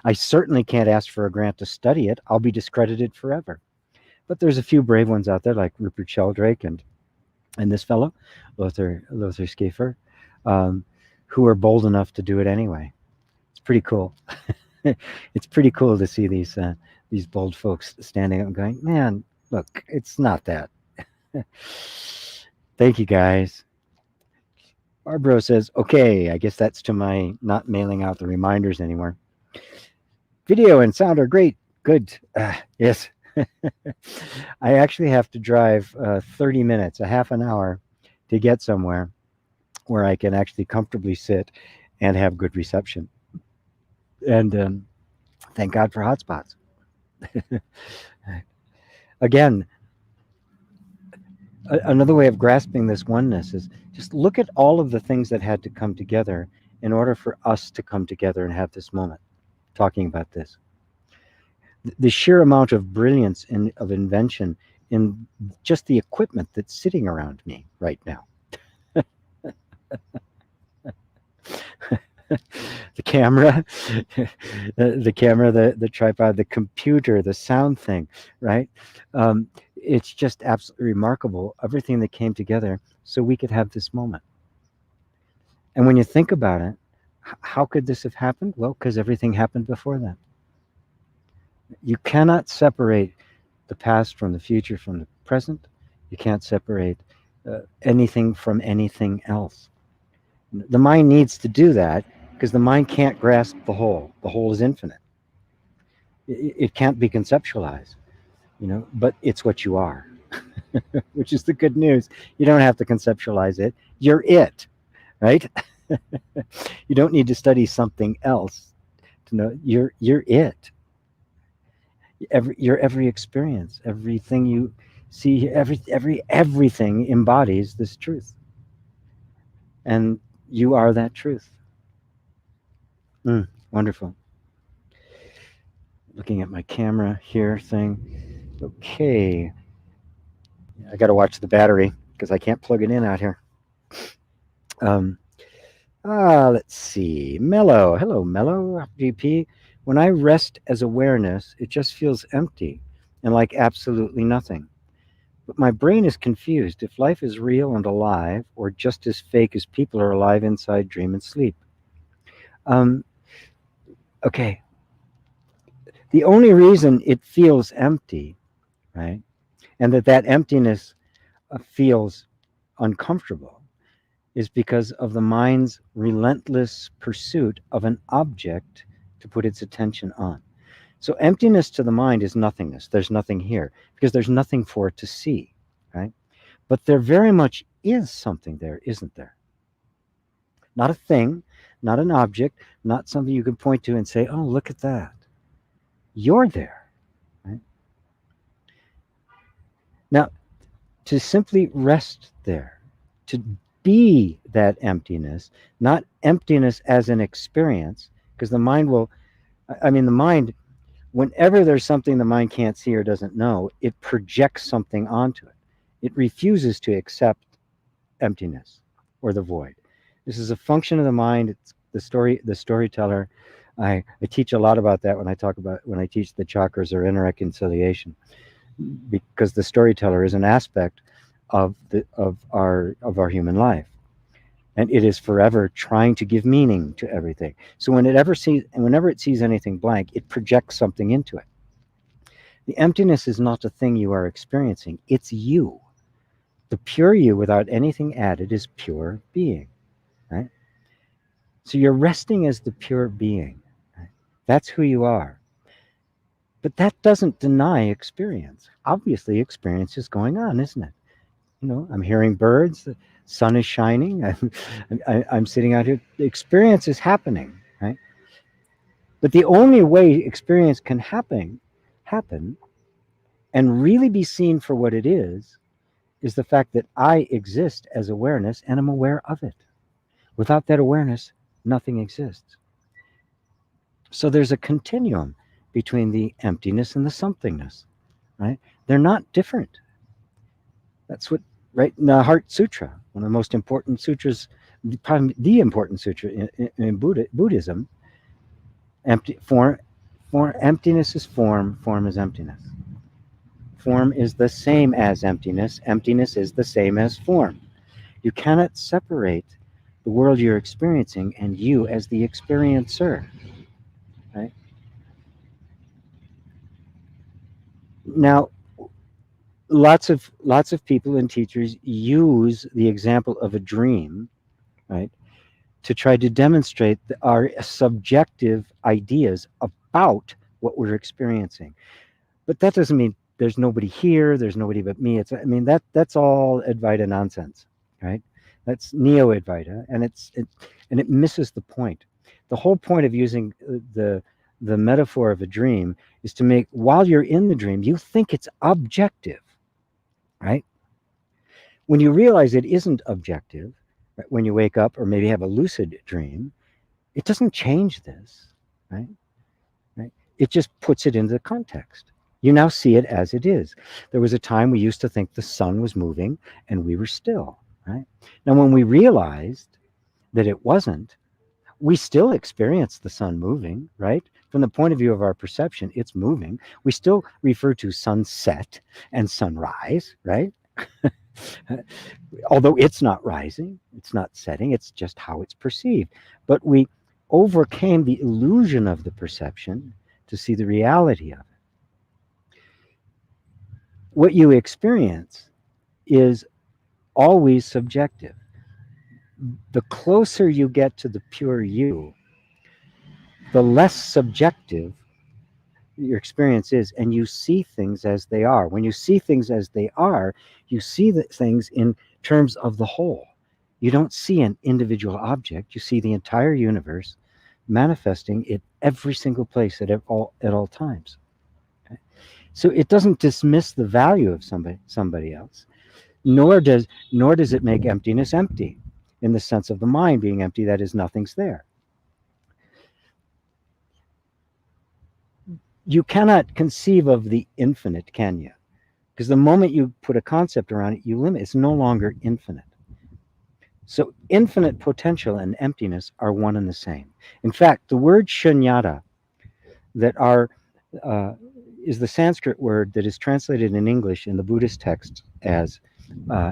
I certainly can't ask for a grant to study it. I'll be discredited forever. But there's a few brave ones out there like Rupert Sheldrake and this fellow, Lothar Schaefer, who are bold enough to do it anyway. It's pretty cool. It's pretty cool to see these bold folks standing up and going, man, look, it's not that. Thank you, guys. Barbro says, okay, I guess that's to my not mailing out the reminders anymore. Video and sound are great. Good. Yes. I actually have to drive 30 minutes, a half an hour to get somewhere where I can actually comfortably sit and have good reception. And thank God for hotspots. Again, another way of grasping this oneness is just look at all of the things that had to come together in order for us to come together and have this moment talking about this. The sheer amount of brilliance and of invention in just the equipment that's sitting around me right now. The camera, the tripod, the computer, the sound thing, right? It's just absolutely remarkable, everything that came together so we could have this moment. And when you think about it, how could this have happened? Well, because everything happened before that. You cannot separate the past from the future from the present. You can't separate anything from anything else. The mind needs to do that because the mind can't grasp the whole. The whole is infinite. It can't be conceptualized. but it's what you are, which is the good news. You don't have to conceptualize it. You're it, right? You don't need to study something else to know you're it. Your every experience, everything you see, everything embodies this truth, and you are that truth. Wonderful. Looking at my camera here thing. Okay, I got to watch the battery because I can't plug it in out here. Um, let's see. Mellow. Hello, Mellow GP. When I rest as awareness, it just feels empty and like absolutely nothing. But my brain is confused if life is real and alive or just as fake as people are alive inside dream and sleep. Um, okay. The only reason it feels empty, right, and that emptiness feels uncomfortable is because of the mind's relentless pursuit of an object to put its attention on. So emptiness to the mind is nothingness. There's nothing here because there's nothing for it to see, right? But there very much is something there, isn't there? Not a thing, not an object, not something you can point to and say, oh, look at that. You're there, right? Now, to simply rest there, to be that emptiness, not emptiness as an experience, because the mind will, the mind, whenever there's something the mind can't see or doesn't know, it projects something onto it. It refuses to accept emptiness or the void. This is a function of the mind. It's the storyteller. I teach a lot about that when I teach the chakras or inner reconciliation, because the storyteller is an aspect of our human life, and it is forever trying to give meaning to everything. So whenever it sees anything blank, it projects something into it. The emptiness is not a thing you are experiencing, it's you. The pure you without anything added is pure being, right? So you're resting as the pure being, right? That's who you are. But that doesn't deny experience. Obviously experience is going on, isn't it? I'm hearing birds, the sun is shining, I'm sitting out here, the experience is happening, right? But the only way experience can happen and really be seen for what it is the fact that I exist as awareness and I'm aware of it. Without that awareness, nothing exists. So there's a continuum between the emptiness and the somethingness, right? They're not different. That's what, right, in the Heart Sutra, one of the most important sutras, probably the important sutra in Buddhism, emptiness is form, form is emptiness. Form is the same as emptiness, emptiness is the same as form. You cannot separate the world you're experiencing and you as the experiencer, right? Now, lots of people and teachers use the example of a dream, right, to try to demonstrate our subjective ideas about what we're experiencing. But that doesn't mean there's nobody here, there's nobody but me. That's all Advaita nonsense, right? That's neo Advaita, and it misses the point. The whole point of using the metaphor of a dream is to make, while you're in the dream, you think it's objective, right? When you realize it isn't objective, right, when you wake up or maybe have a lucid dream, it doesn't change this, right? Right? It just puts it into the context. You now see it as it is. There was a time we used to think the sun was moving and we were still, right? Now, when we realized that it wasn't, we still experience the sun moving, right? From the point of view of our perception, it's moving. We still refer to sunset and sunrise, right? Although it's not rising, it's not setting, it's just how it's perceived. But we overcame the illusion of the perception to see the reality of it. What you experience is always subjective. The closer you get to the pure you, the less subjective your experience is, and you see things as they are. When you see things as they are, you see the things in terms of the whole. You don't see an individual object, you see the entire universe manifesting in every single place at all times. Okay? So it doesn't dismiss the value of somebody else, nor does it make emptiness empty in the sense of the mind being empty, that is, nothing's there. You cannot conceive of the infinite, can you? Because the moment you put a concept around it, you limit. It's no longer infinite. So infinite potential and emptiness are one and the same. In fact, the word shunyata that uh, is the Sanskrit word that is translated in English in the Buddhist text as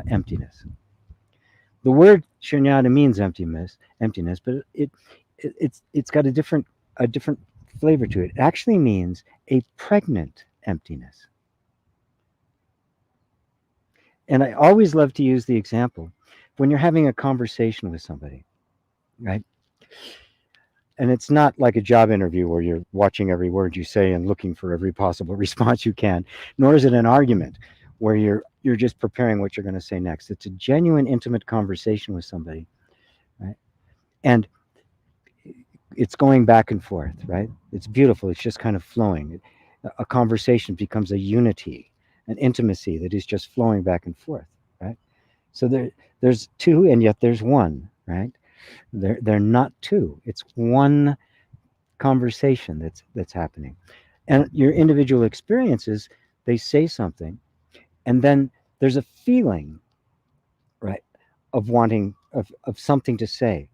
emptiness. The word shunyata means emptiness, but it's got a different flavor to it. It actually means a pregnant emptiness. And I always love to use the example when you're having a conversation with somebody, right? And it's not like a job interview where you're watching every word you say and looking for every possible response you can, nor is it an argument where you're just preparing what you're going to say next. It's a genuine, intimate conversation with somebody, right? And it's going back and forth, right? It's beautiful. It's just kind of flowing. A conversation becomes a unity, an intimacy that is just flowing back and forth, right? So there's two, and yet there's one, right? They're not two. It's one conversation that's happening, and your individual experiences, they say something, and then there's a feeling, right, of wanting of something to say.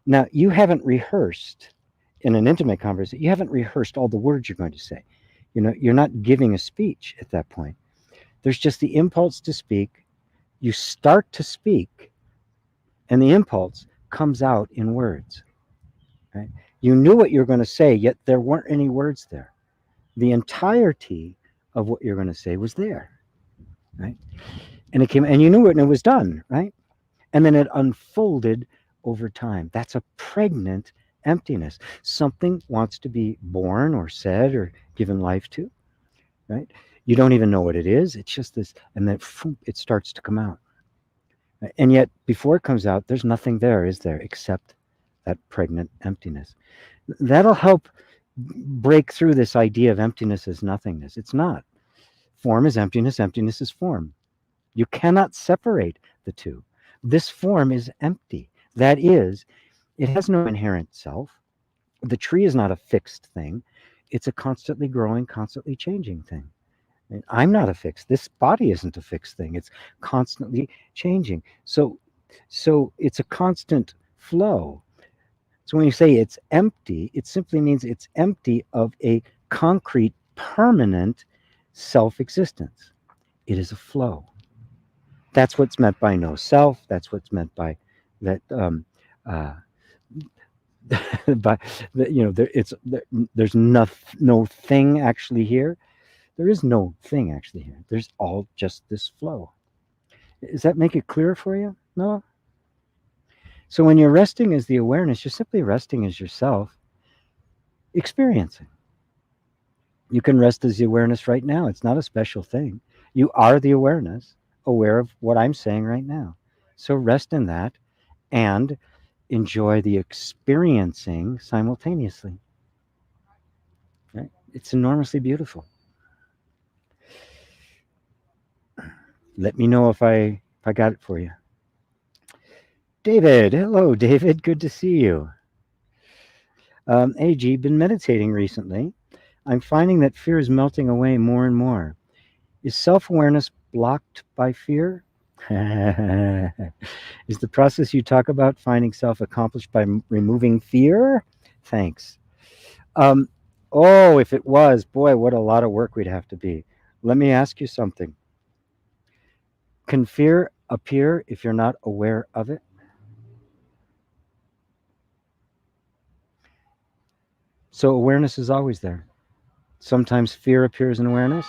Now you haven't rehearsed in an intimate conversation. You haven't rehearsed all the words you're going to say. You know, you're not giving a speech at that point. There's just the impulse to speak. You start to speak, and the impulse comes out in words. Right? You knew what you were going to say, yet there weren't any words there. The entirety of what you're going to say was there, right? And it came, and you knew it, and it was done, right? And then it unfolded over time. That's a pregnant emptiness. Something wants to be born or said or given life to, right? You don't even know what it is. It's just this, and then it starts to come out. And yet, before it comes out, there's nothing there, is there, except that pregnant emptiness. That'll help break through this idea of emptiness as nothingness. It's not. Form is emptiness, emptiness is form. You cannot separate the two. This form is empty. That is, it has no inherent self. The tree is not a fixed thing. It's a constantly growing, constantly changing thing. And I'm not a fixed. This body isn't a fixed thing. It's constantly changing. So it's a constant flow. So when you say it's empty, it simply means it's empty of a concrete, permanent self-existence. It is a flow. That's what's meant by no self. That's what's meant by that. By there's no thing actually here. There is no thing actually here. There's all just this flow. Does that make it clear for you? No. So when you're resting as the awareness, you're simply resting as yourself, experiencing. You can rest as the awareness right now. It's not a special thing. You are the awareness, aware of what I'm saying right now. So rest in that and enjoy the experiencing simultaneously. Right? It's enormously beautiful. Let me know if I got it for you. David, hello, David. Good to see you. AG, been meditating recently. I'm finding that fear is melting away more and more. Is self-awareness blocked by fear? Is the process you talk about finding self accomplished by removing fear? Thanks. Oh, if it was, boy, what a lot of work we'd have to be. Let me ask you something. Can fear appear if you're not aware of it? So awareness is always there. Sometimes fear appears in awareness.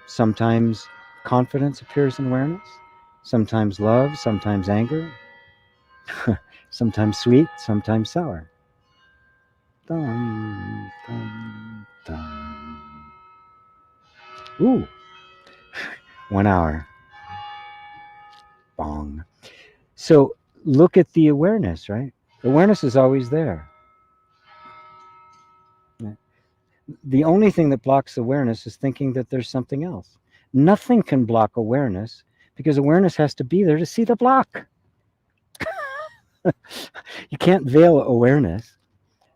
Sometimes confidence appears in awareness. Sometimes love, sometimes anger. Sometimes sweet, sometimes sour. Dum, dum, dum. Ooh, 1 hour. Bong. So look at the awareness, right? Awareness is always there. The only thing that blocks awareness is thinking that there's something else. Nothing can block awareness because awareness has to be there to see the block. You can't veil awareness.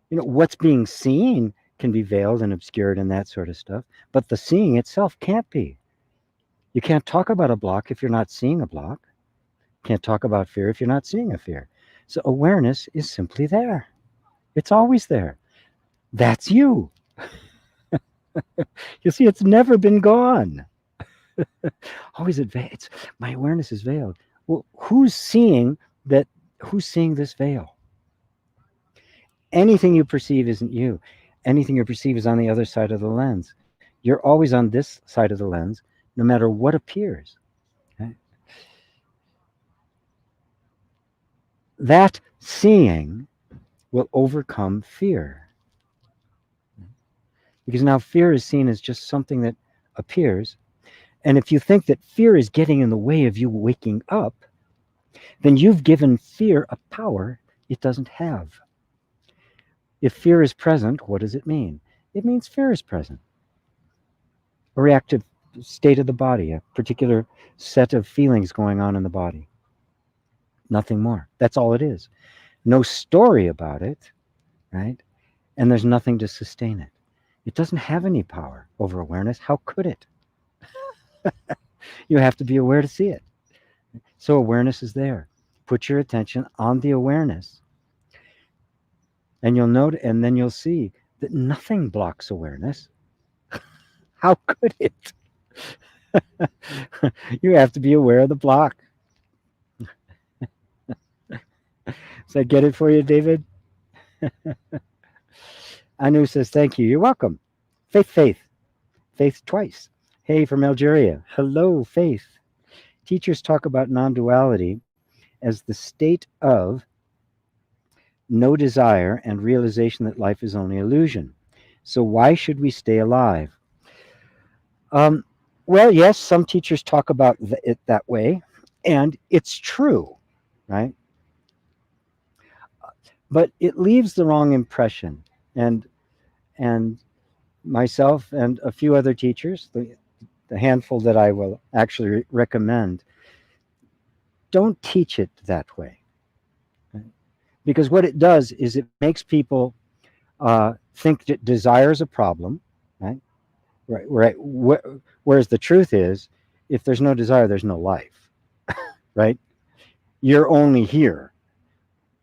What's being seen can be veiled and obscured and that sort of stuff, but the seeing itself can't be. You can't talk about a block if you're not seeing a block. You can't talk about fear if you're not seeing a fear. So awareness is simply there. It's always there. That's you. You see, it's never been gone. Always advanced. My awareness is veiled. Well, who's seeing that? Who's seeing this veil? Anything you perceive isn't you. Anything you perceive is on the other side of the lens. You're always on this side of the lens, no matter what appears. Okay? That seeing will overcome fear. Because now fear is seen as just something that appears. And if you think that fear is getting in the way of you waking up, then you've given fear a power it doesn't have. If fear is present, what does it mean? It means fear is present. A reactive state of the body, a particular set of feelings going on in the body. Nothing more. That's all it is. No story about it, right? And there's nothing to sustain it. It doesn't have any power over awareness. How could it? You have to be aware to see it. So awareness is there. Put your attention on the awareness. And you'll note, and then you'll see that nothing blocks awareness. How could it? You have to be aware of the block. Does that get it for you, David? Anu says, thank you. You're welcome. Faith twice. Hey, from Algeria. Hello, Faith. Teachers talk about non-duality as the state of no desire and realization that life is only illusion. So why should we stay alive? Well, yes, some teachers talk about it that way, and it's true, right? But it leaves the wrong impression. And myself and a few other teachers, the handful that I will actually recommend, don't teach it that way. Right? Because what it does is it makes people think that desire is a problem, right? Right. Whereas the truth is, if there's no desire, there's no life, right? You're only here,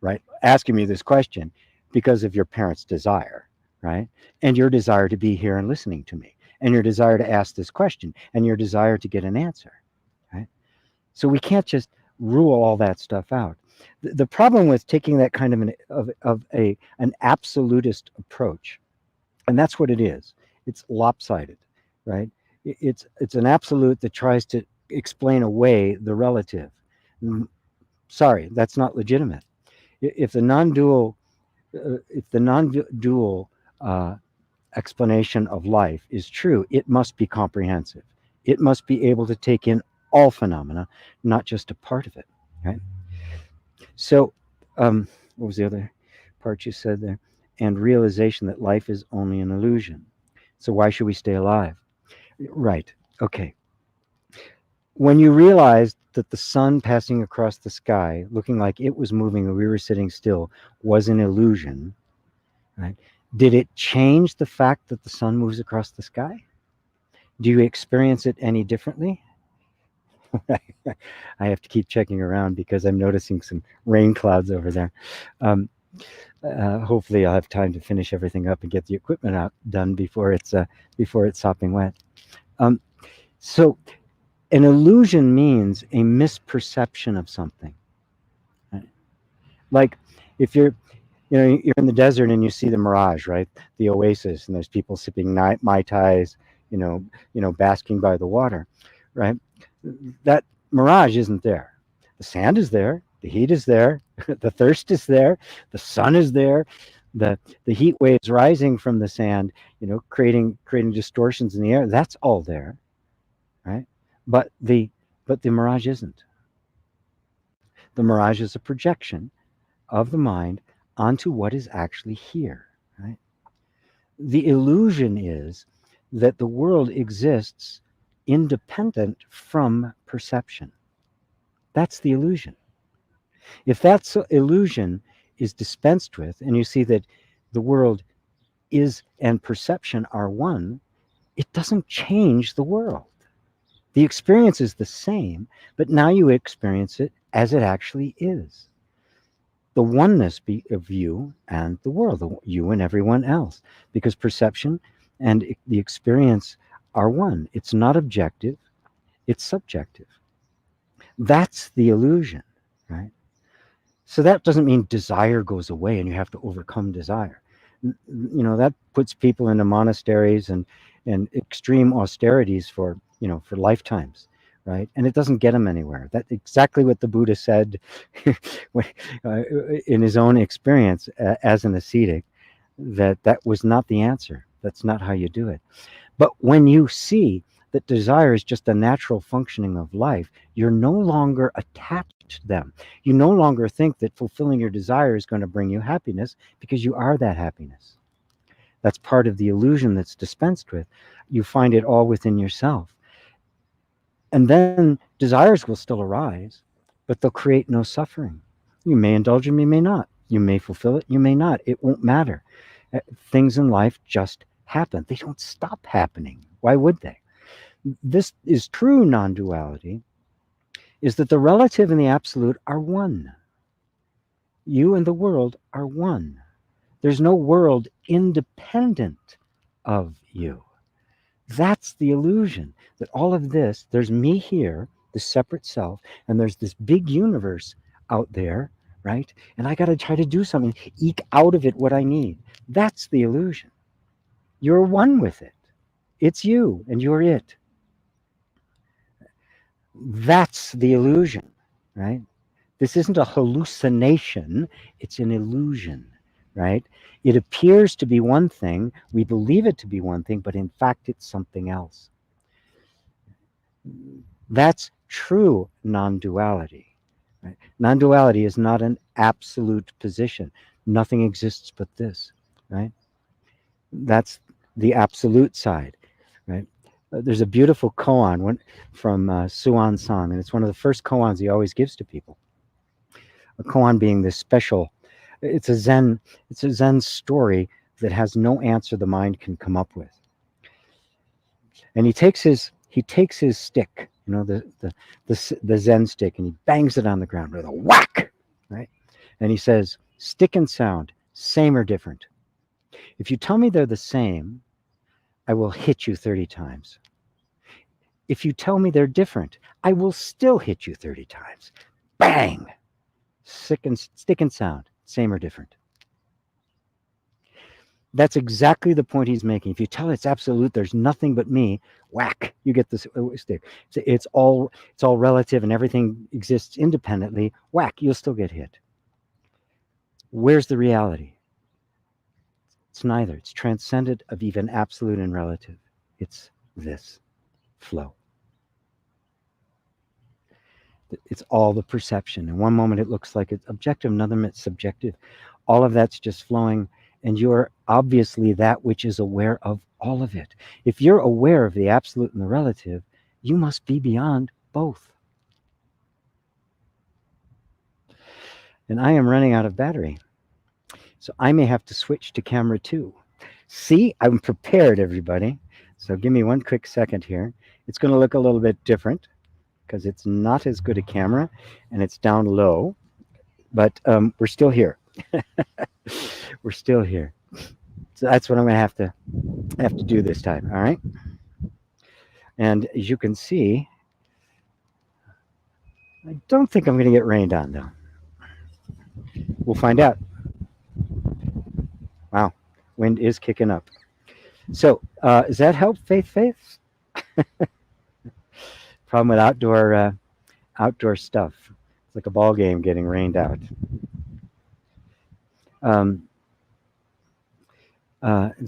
right, asking me this question because of your parents' desire, right? And your desire to be here and listening to me, and your desire to ask this question, and your desire to get an answer, right? So we can't just rule all that stuff out. The problem with taking that kind of an absolutist approach, and that's what it is. It's lopsided, right? It's an absolute that tries to explain away the relative. Sorry, that's not legitimate. If the non-dual explanation of life is true, it must be comprehensive. It must be able to take in all phenomena, not just a part of it, right? So, what was the other part you said there? And realization that life is only an illusion. So why should we stay alive? Right. Okay. When you realized that the sun passing across the sky, looking like it was moving and we were sitting still, was an illusion, right? Did it change the fact that the sun moves across the sky? Do you experience it any differently? I have to keep checking around because I'm noticing some rain clouds over there. Hopefully I'll have time to finish everything up and get the equipment done before it's sopping wet. So an illusion means a misperception of something. Right? Like if you're in the desert and you see the mirage, right? The oasis, and there's people sipping Mai Tais, basking by the water, right? That mirage isn't there. The sand is there. The heat is there. The thirst is there. The sun is there. The heat waves rising from the sand, creating distortions in the air. That's all there, right? But the mirage isn't. The mirage is a projection of the mind onto what is actually here, right? The illusion is that the world exists independent from perception. That's the illusion. If that illusion is dispensed with, and you see that the world is and perception are one, it doesn't change the world. The experience is the same, but now you experience it as it actually is. The oneness of you and the world, you and everyone else, because perception and the experience are one. It's not objective, it's subjective. That's the illusion, right? So that doesn't mean desire goes away and you have to overcome desire. That puts people into monasteries and extreme austerities for lifetimes, right? And it doesn't get them anywhere. That's exactly what the Buddha said in his own experience as an ascetic, that was not the answer. That's not how you do it. But when you see that desire is just a natural functioning of life, you're no longer attached to them. You no longer think that fulfilling your desire is going to bring you happiness, because you are that happiness. That's part of the illusion that's dispensed with. You find it all within yourself. And then desires will still arise, but they'll create no suffering. You may indulge them, you may not. You may fulfill it, you may not. It won't matter. Things in life just happen. They don't stop happening. Why would they? This is true non-duality, is that the relative and the absolute are one. You and the world are one. There's no world independent of you. That's the illusion, that all of this, there's me here, the separate self, and there's this big universe out there, right? And I got to try to do something, eke out of it what I need. That's the illusion. You're one with it. It's you and you're it. That's the illusion, right? This isn't a hallucination, it's an illusion, right? It appears to be one thing, we believe it to be one thing, but in fact it's something else. That's true non-duality. Right? Non-duality is not an absolute position. Nothing exists but this, right? That's the absolute side, right? There's a beautiful koan from Suan San, and it's one of the first koans he always gives to people. A koan being this special, it's a Zen story that has no answer the mind can come up with. And he takes his stick, the Zen stick, and he bangs it on the ground with a whack, right? And he says, stick and sound, same or different. If you tell me they're the same, I will hit you 30 times. If you tell me they're different, I will still hit you 30 times. Bang! Stick and sound, same or different. That's exactly the point he's making. If you tell it's absolute, there's nothing but me, whack, you get this stick. It's all relative and everything exists independently, whack, you'll still get hit. Where's the reality? It's neither. It's transcendent of even absolute and relative. It's this flow. It's all the perception. In one moment it looks like it's objective, another moment it's subjective. All of that's just flowing, and you're obviously that which is aware of all of it. If you're aware of the absolute and the relative, you must be beyond both. And I am running out of battery, so I may have to switch to camera 2. See, I'm prepared, everybody. So give me one quick second here. It's going to look a little bit different because it's not as good a camera and it's down low, but we're still here. We're still here. So that's what I'm going to have to do this time. All right. And as you can see, I don't think I'm going to get rained on though. We'll find out. Wow, wind is kicking up. So does that help, Faith? Problem with outdoor stuff. It's like a ball game getting rained out. Does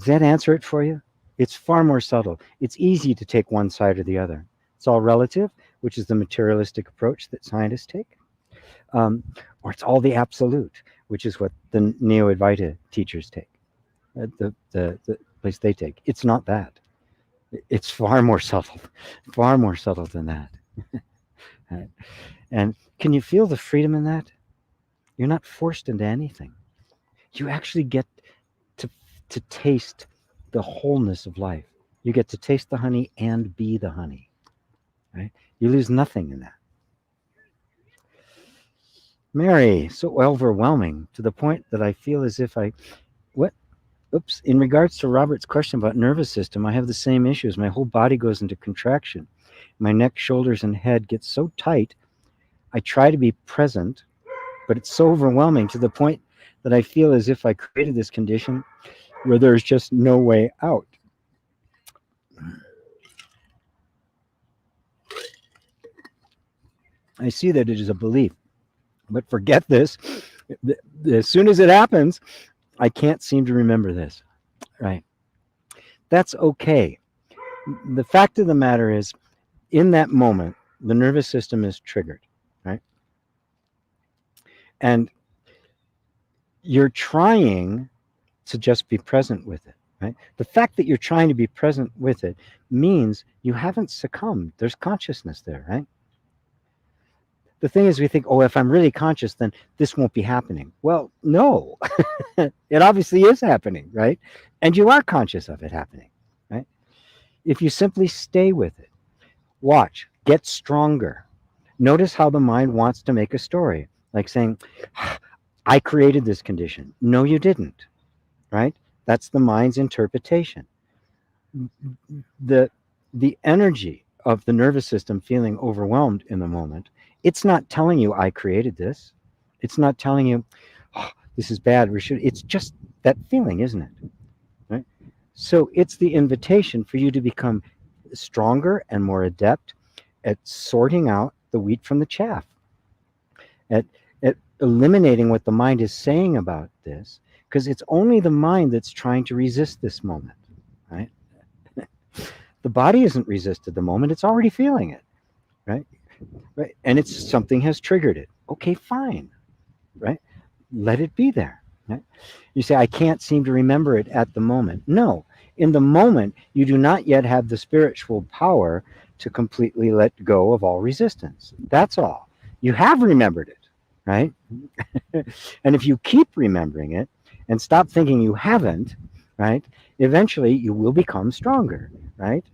that answer it for you? It's far more subtle. It's easy to take one side or the other. It's all relative, which is the materialistic approach that scientists take, or it's all the absolute, which is what the Neo-Advaita teachers take, the place they take. It's not that. It's far more subtle than that. Right? And can you feel the freedom in that? You're not forced into anything. You actually get to taste the wholeness of life. You get to taste the honey and be the honey. Right? You lose nothing in that. Mary, so overwhelming to the point that I feel as if in regards to Robert's question about nervous system, I have the same issues. My whole body goes into contraction. My neck, shoulders, and head get so tight. I try to be present, but it's so overwhelming to the point that I feel as if I created this condition where there's just no way out. I see that it is a belief, but forget this. As soon as it happens, I can't seem to remember this. Right? That's okay. The fact of the matter is, in that moment, the nervous system is triggered, right? And you're trying to just be present with it, right? The fact that you're trying to be present with it means you haven't succumbed. There's consciousness there, right? The thing is, we think, oh, if I'm really conscious, then this won't be happening. Well, no, it obviously is happening, right? And you are conscious of it happening, right? If you simply stay with it, watch, get stronger. Notice how the mind wants to make a story, like saying, I created this condition. No, you didn't, right? That's the mind's interpretation. The energy of the nervous system feeling overwhelmed in the moment, it's not telling you I created this. It's not telling you, oh, this is bad. It's just that feeling, isn't it? Right? So it's the invitation for you to become stronger and more adept at sorting out the wheat from the chaff, at eliminating what the mind is saying about this, because it's only the mind that's trying to resist this moment, right? The body isn't resisted the moment, it's already feeling it, right? Right? And it's something has triggered it. Okay, fine, right? Let it be there. Right? You say, I can't seem to remember it at the moment. No, in the moment, you do not yet have the spiritual power to completely let go of all resistance. That's all. You have remembered it, right? And if you keep remembering it and stop thinking you haven't, right, eventually you will become stronger, right?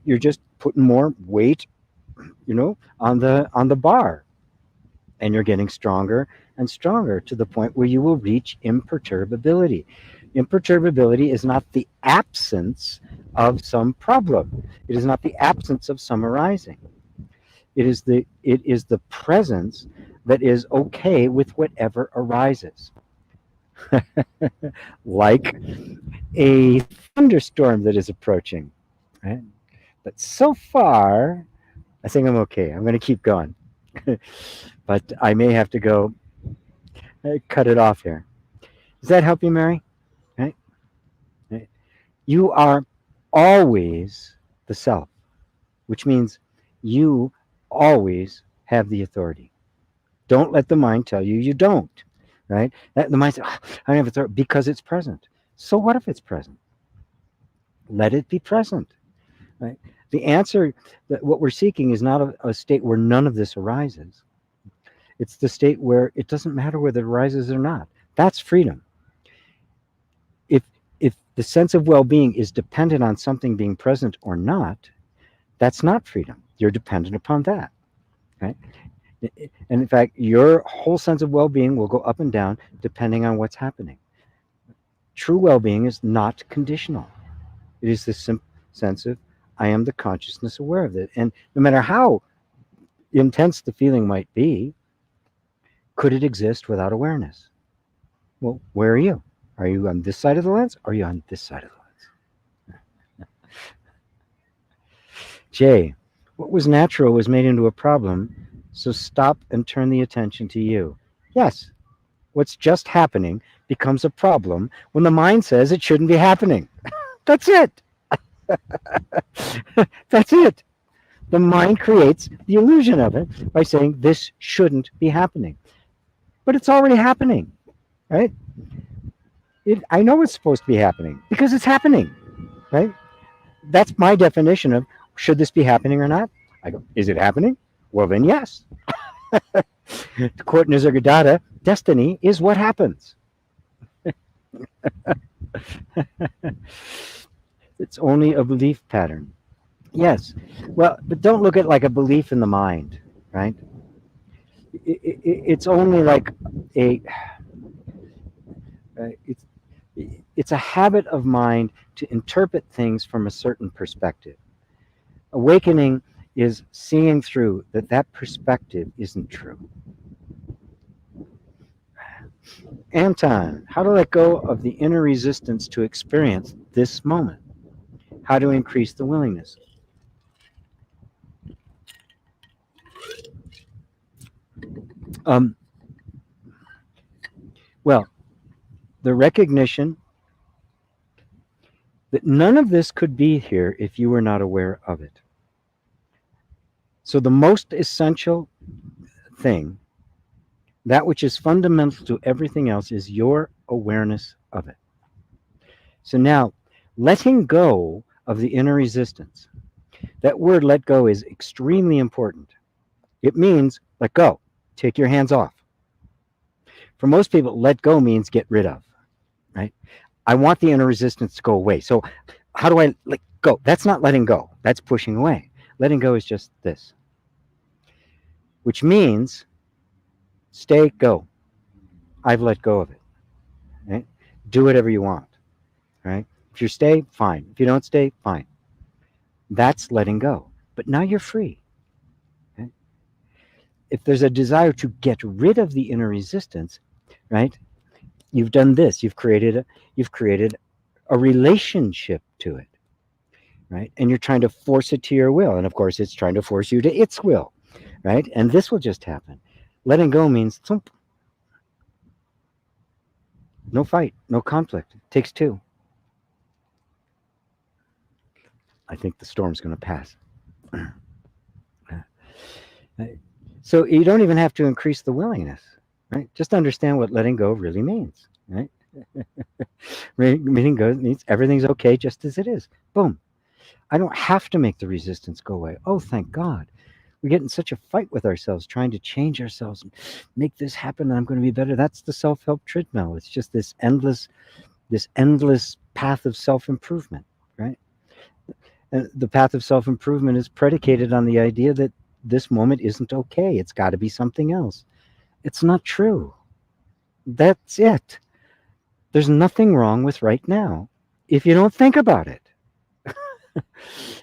You're just putting more weight, on the bar, and you're getting stronger and stronger to the point where you will reach imperturbability. Imperturbability is not the absence of some problem. It is not the absence of some arising. It is the presence that is okay with whatever arises. Like a thunderstorm that is approaching, right? But so far, I think I'm okay. I'm going to keep going. But I may have to go cut it off here. Does that help you, Mary? Right? Right? You are always the self, which means you always have the authority. Don't let the mind tell you you don't, right? The mind says, oh, I don't have authority because it's present. So what if it's present? Let it be present, right? The answer, that what we're seeking is not a state where none of this arises. It's the state where it doesn't matter whether it arises or not. That's freedom. If the sense of well-being is dependent on something being present or not, that's not freedom. You're dependent upon that, right? And in fact, your whole sense of well-being will go up and down depending on what's happening. True well-being is not conditional. It is this simple sense of, I am the consciousness aware of it. And no matter how intense the feeling might be, could it exist without awareness? Well, where are you? Are you on this side of the lens? Or are you on this side of the lens? Jay, what was natural was made into a problem, so stop and turn the attention to you. Yes, what's just happening becomes a problem when the mind says it shouldn't be happening. That's it. That's it. The mind creates the illusion of it by saying this shouldn't be happening. But it's already happening, right? I know it's supposed to be happening because it's happening, right? That's my definition of should this be happening or not? I go, is it happening? Well, then yes. To quote Nisargadatta, destiny is what happens. It's only a belief pattern. Yes. Well, but don't look at it like a belief in the mind, right? It's only like a it's it's a habit of mind to interpret things from a certain perspective. Awakening is seeing through that that perspective isn't true. Anton, how to let go of the inner resistance to experience this moment? How to increase the willingness? Um, well, the recognition that none of this could be here if you were not aware of it. So, the most essential thing, that which is fundamental to everything else, is your awareness of it. So, now letting go of the inner resistance. That word let go is extremely important. It means let go, take your hands off. For most people, let go means get rid of, right? I want the inner resistance to go away. So, how do I let go? That's not letting go, that's pushing away. Letting go is just this, which means stay, go. I've let go of it, right? Do whatever you want, right? If you stay, fine. If you don't stay, fine. That's letting go. But now you're free. Right? If there's a desire to get rid of the inner resistance, right? You've done this. You've created a relationship to it, right? And you're trying to force it to your will, and of course, it's trying to force you to its will, right? And this will just happen. Letting go means thump. No fight, no conflict. It takes two. I think the storm's going to pass. So you don't even have to increase the willingness, right? Just understand what letting go really means, right? Letting go means everything's okay just as it is. Boom. I don't have to make the resistance go away. Oh, thank God. We get in such a fight with ourselves, trying to change ourselves and make this happen. And I'm going to be better. That's the self-help treadmill. It's just this endless path of self-improvement, right? And the path of self-improvement is predicated on the idea that this moment isn't okay. It's got to be something else. It's not true. That's it. There's nothing wrong with right now if you don't think about it.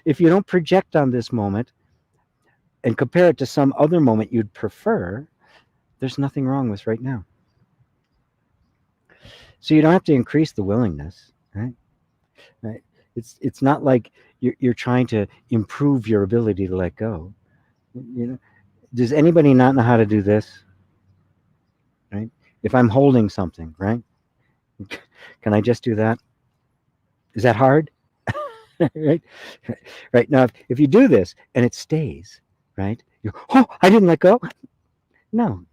If you don't project on this moment and compare it to some other moment you'd prefer, there's nothing wrong with right now. So you don't have to increase the willingness, right? Right? It's not like you're trying to improve your ability to let go. You know, does anybody not know how to do this? Right? If I'm holding something, right? Can I just do that? Is that hard? Right? Right. Now, if you do this and it stays, right? Oh, I didn't let go. No.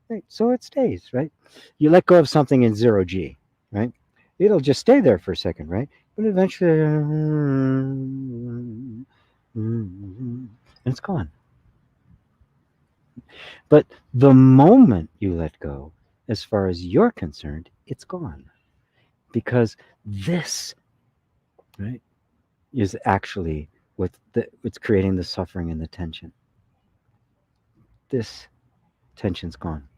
Right. So it stays, right? You let go of something in 0G, right? It'll just stay there for a second, right? But eventually, and it's gone. But the moment you let go, as far as you're concerned, it's gone. Because this, right, is actually what's creating the suffering and the tension. This tension's gone.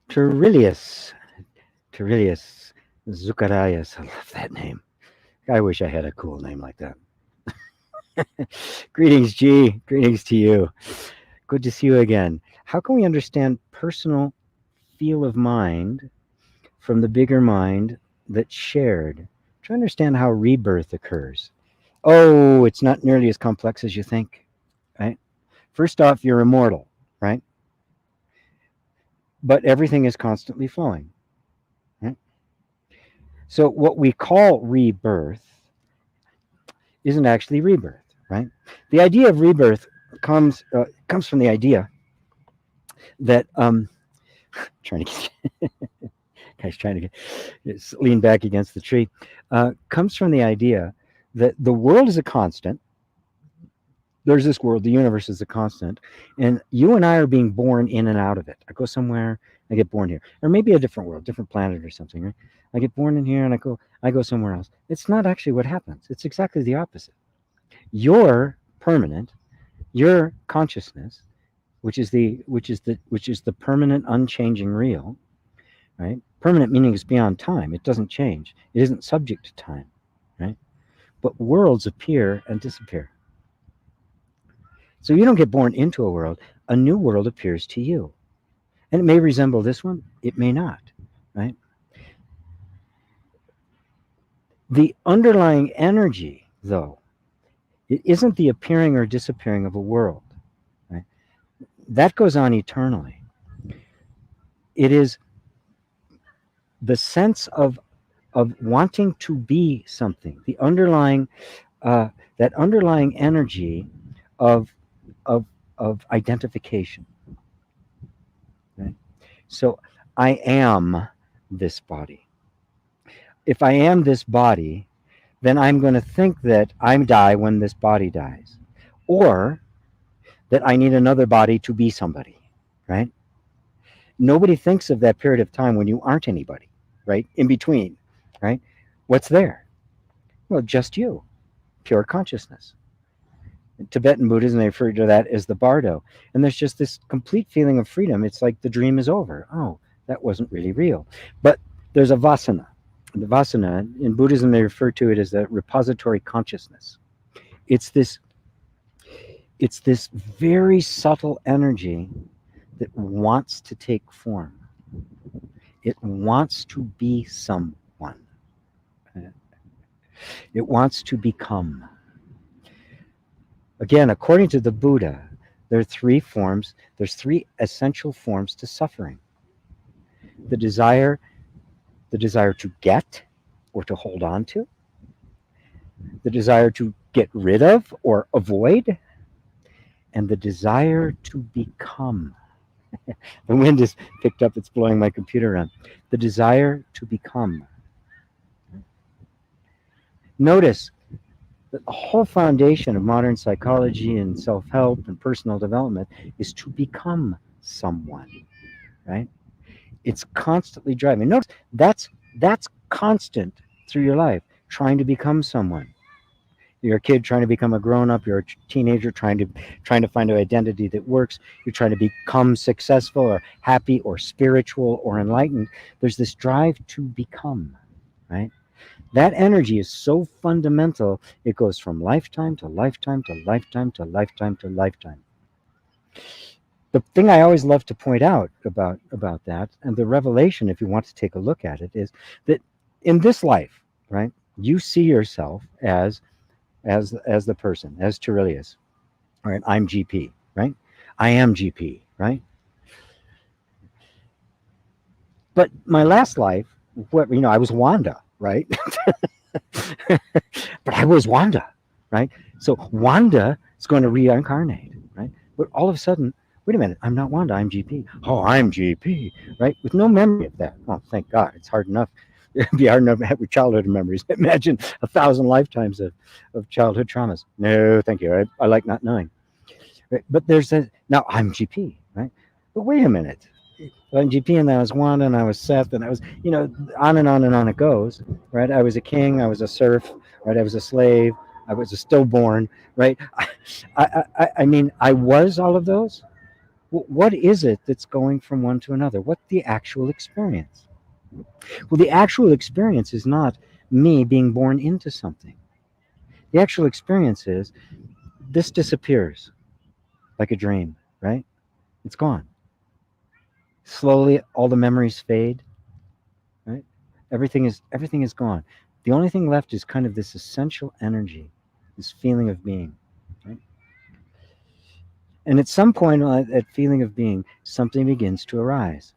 Terilius Zucarias. I love that name. I wish I had a cool name like that. Greetings, G. Greetings to you. Good to see you again. How can we understand personal feel of mind from the bigger mind that's shared? To understand how rebirth occurs. Oh, it's not nearly as complex as you think, right? First off, you're immortal, right? But everything is constantly flowing, right? So what we call rebirth isn't actually rebirth, right? The idea of rebirth comes from the idea that trying to get guy's trying to lean back against the tree, comes from the idea that the world is a constant. There's this world, the universe is a constant, and you and I are being born in and out of it. I go somewhere, I get born here, or maybe a different world, different planet or something, right? I get born in here and I go somewhere else. It's not actually what happens. It's exactly the opposite. You're permanent. Your consciousness, which is the permanent, unchanging real, right? Permanent meaning is beyond time. It doesn't change. It isn't subject to time, right? But worlds appear and disappear. So you don't get born into a world. A new world appears to you. And it may resemble this one. It may not, right? The underlying energy, though, it isn't the appearing or disappearing of a world, right? That goes on eternally. It is the sense of wanting to be something, the underlying that underlying energy of identification. Right? So I am this body. If I am this body, then I'm going to think that I die when this body dies, or that I need another body to be somebody, right? Nobody thinks of that period of time when you aren't anybody, right? In between, right? What's there? Well, just you, pure consciousness. In Tibetan Buddhism, they refer to that as the bardo. And there's just this complete feeling of freedom. It's like the dream is over. Oh, that wasn't really real. But there's a vasana. The vasana, in Buddhism, they refer to it as the repository consciousness. It's this very subtle energy that wants to take form. It wants to be someone. It wants to become. Again, according to the Buddha, there are three forms. There's three essential forms to suffering. The desire to get or to hold on to, the desire to get rid of or avoid, and the desire to become. The wind is picked up, it's blowing my computer around. The desire to become. Notice that the whole foundation of modern psychology and self-help and personal development is to become someone, right? It's constantly driving. Notice that's constant through your life, trying to become someone. You're a kid trying to become a grown-up. You're a teenager trying to find an identity that works. You're trying to become successful or happy or spiritual or enlightened. There's this drive to become, right? That energy is so fundamental, it goes from lifetime to lifetime to lifetime to lifetime to lifetime. The thing I always love to point out about that, and the revelation, if you want to take a look at it, is that in this life, right, you see yourself as the person, as Terilius. All right, I'm GP, right? I am GP, right? But my last life, I was Wanda, right? But I was Wanda, right? So Wanda is going to reincarnate, right? But all of a sudden, wait a minute, I'm not Wanda, I'm GP. Oh, I'm GP, right? With no memory of that. Oh, thank God, it's hard enough. It'd be hard enough to have childhood memories. Imagine 1,000 lifetimes of childhood traumas. No, thank you. I like not knowing. Right? But now I'm GP, right? But wait a minute. I'm GP and I was Wanda and I was Seth and I was, on and on and on it goes, right? I was a king, I was a serf, right? I was a slave, I was a stillborn, right? I mean, I was all of those. What is it that's going from one to another? What's the actual experience? Well, the actual experience is not me being born into something. The actual experience is this disappears like a dream, right? It's gone. Slowly, all the memories fade, right? Everything is gone. The only thing left is kind of this essential energy, this feeling of being, right? And at some point, that feeling of being, something begins to arise.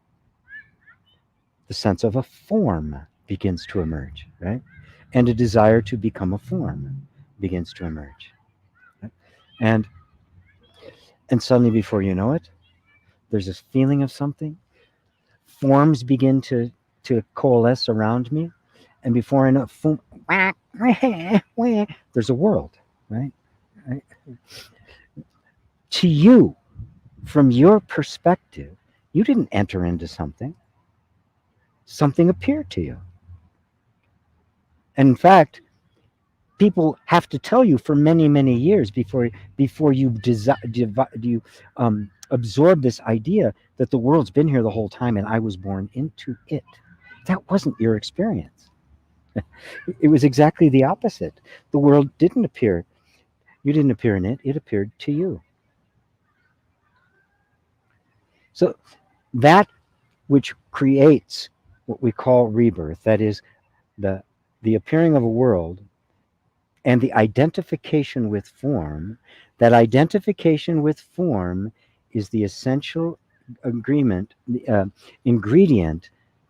The sense of a form begins to emerge, right? And a desire to become a form. begins to emerge. And suddenly, before you know it, there's this feeling of something. Forms begin to coalesce around me, and before I know it, there's a world, right? Right? To you, from your perspective, you didn't enter into something. Something appeared to you. And in fact, people have to tell you for many, many years before you absorb this idea that the world's been here the whole time and I was born into it. That wasn't your experience. It was exactly the opposite. The world didn't appear. You didn't appear in it. It appeared to you. So that which creates what we call rebirth, that is the appearing of a world and the identification with form, that identification with form is the essential ingredient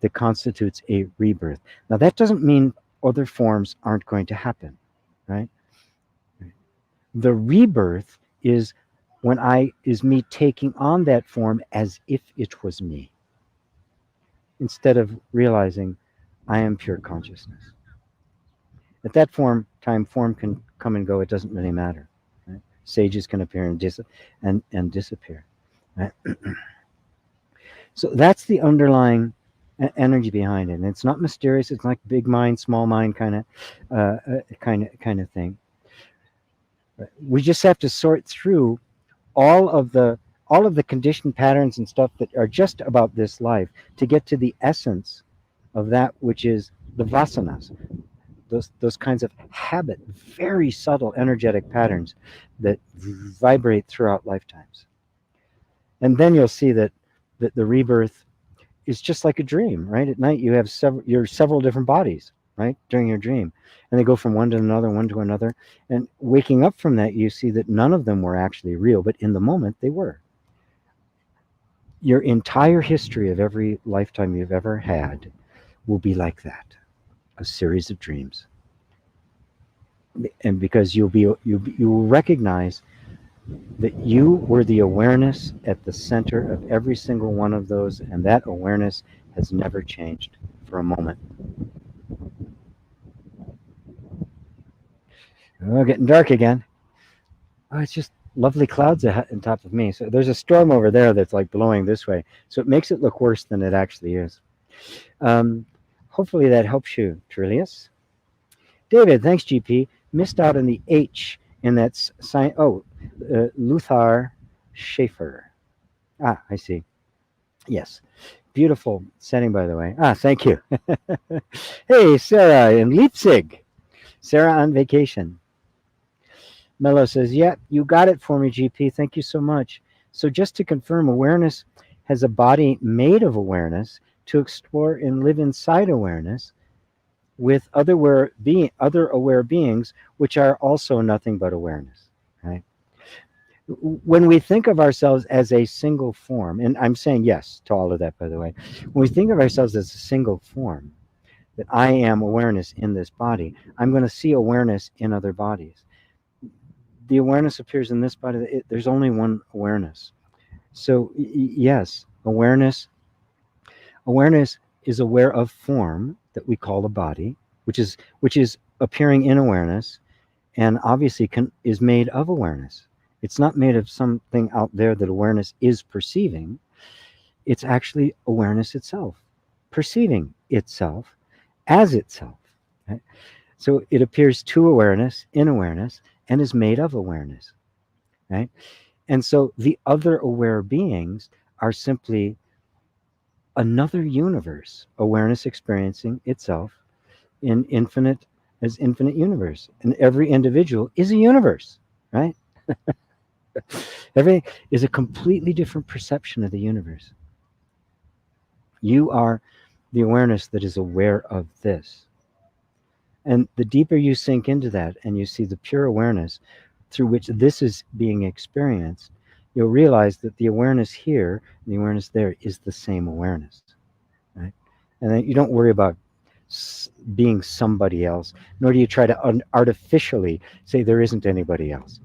that constitutes a rebirth. Now, that doesn't mean other forms aren't going to happen, right? The rebirth is me taking on that form as if it was me, instead of realizing I am pure consciousness. At that time, form can come and go. It doesn't really matter. Right? Sages can appear and disappear. Right? So that's the underlying energy behind it. And it's not mysterious. It's like big mind, small mind kind of thing. We just have to sort through all of the conditioned patterns and stuff that are just about this life to get to the essence of that which is the vasanas. Those kinds of habit, very subtle energetic patterns that vibrate throughout lifetimes. And then you'll see that the rebirth is just like a dream, right? At night you have several different bodies, right, during your dream. And they go from one to another. And waking up from that, you see that none of them were actually real, but in the moment they were. Your entire history of every lifetime you've ever had will be like that, a series of dreams. And because you will recognize that you were the awareness at the center of every single one of those, and that awareness has never changed for a moment. Oh, getting dark again. Oh, it's just lovely clouds on top of me. So there's a storm over there that's like blowing this way. So it makes it look worse than it actually is. Hopefully that helps you, Trillius. David, thanks, GP. Missed out on the H in that sign. Oh, Luthar Schaefer. Ah, I see. Yes. Beautiful setting, by the way. Ah, thank you. Hey, Sarah in Leipzig. Sarah on vacation. Mello says, yeah, you got it for me, GP. Thank you so much. So just to confirm, awareness has a body made of awareness to explore and live inside awareness with other aware beings, which are also nothing but awareness, right? When we think of ourselves as a single form, and I'm saying yes to all of that, by the way, when we think of ourselves as a single form, that I am awareness in this body, I'm going to see awareness in other bodies. The awareness appears in this body. There's only one awareness. So yes, awareness is aware of form that we call the body, which is appearing in awareness, and obviously is made of awareness. It's not made of something out there that awareness is perceiving. It's actually awareness itself, perceiving itself as itself. Right? So it appears to awareness, in awareness, and is made of awareness. Right? And so the other aware beings are simply another universe, awareness experiencing itself in infinite universe. And every individual is a universe, right? Everything is a completely different perception of the universe. You are the awareness that is aware of this. And the deeper you sink into that and you see the pure awareness through which this is being experienced, you'll realize that the awareness here and the awareness there is the same awareness. Right? And then you don't worry about being somebody else, nor do you try to artificially say there isn't anybody else.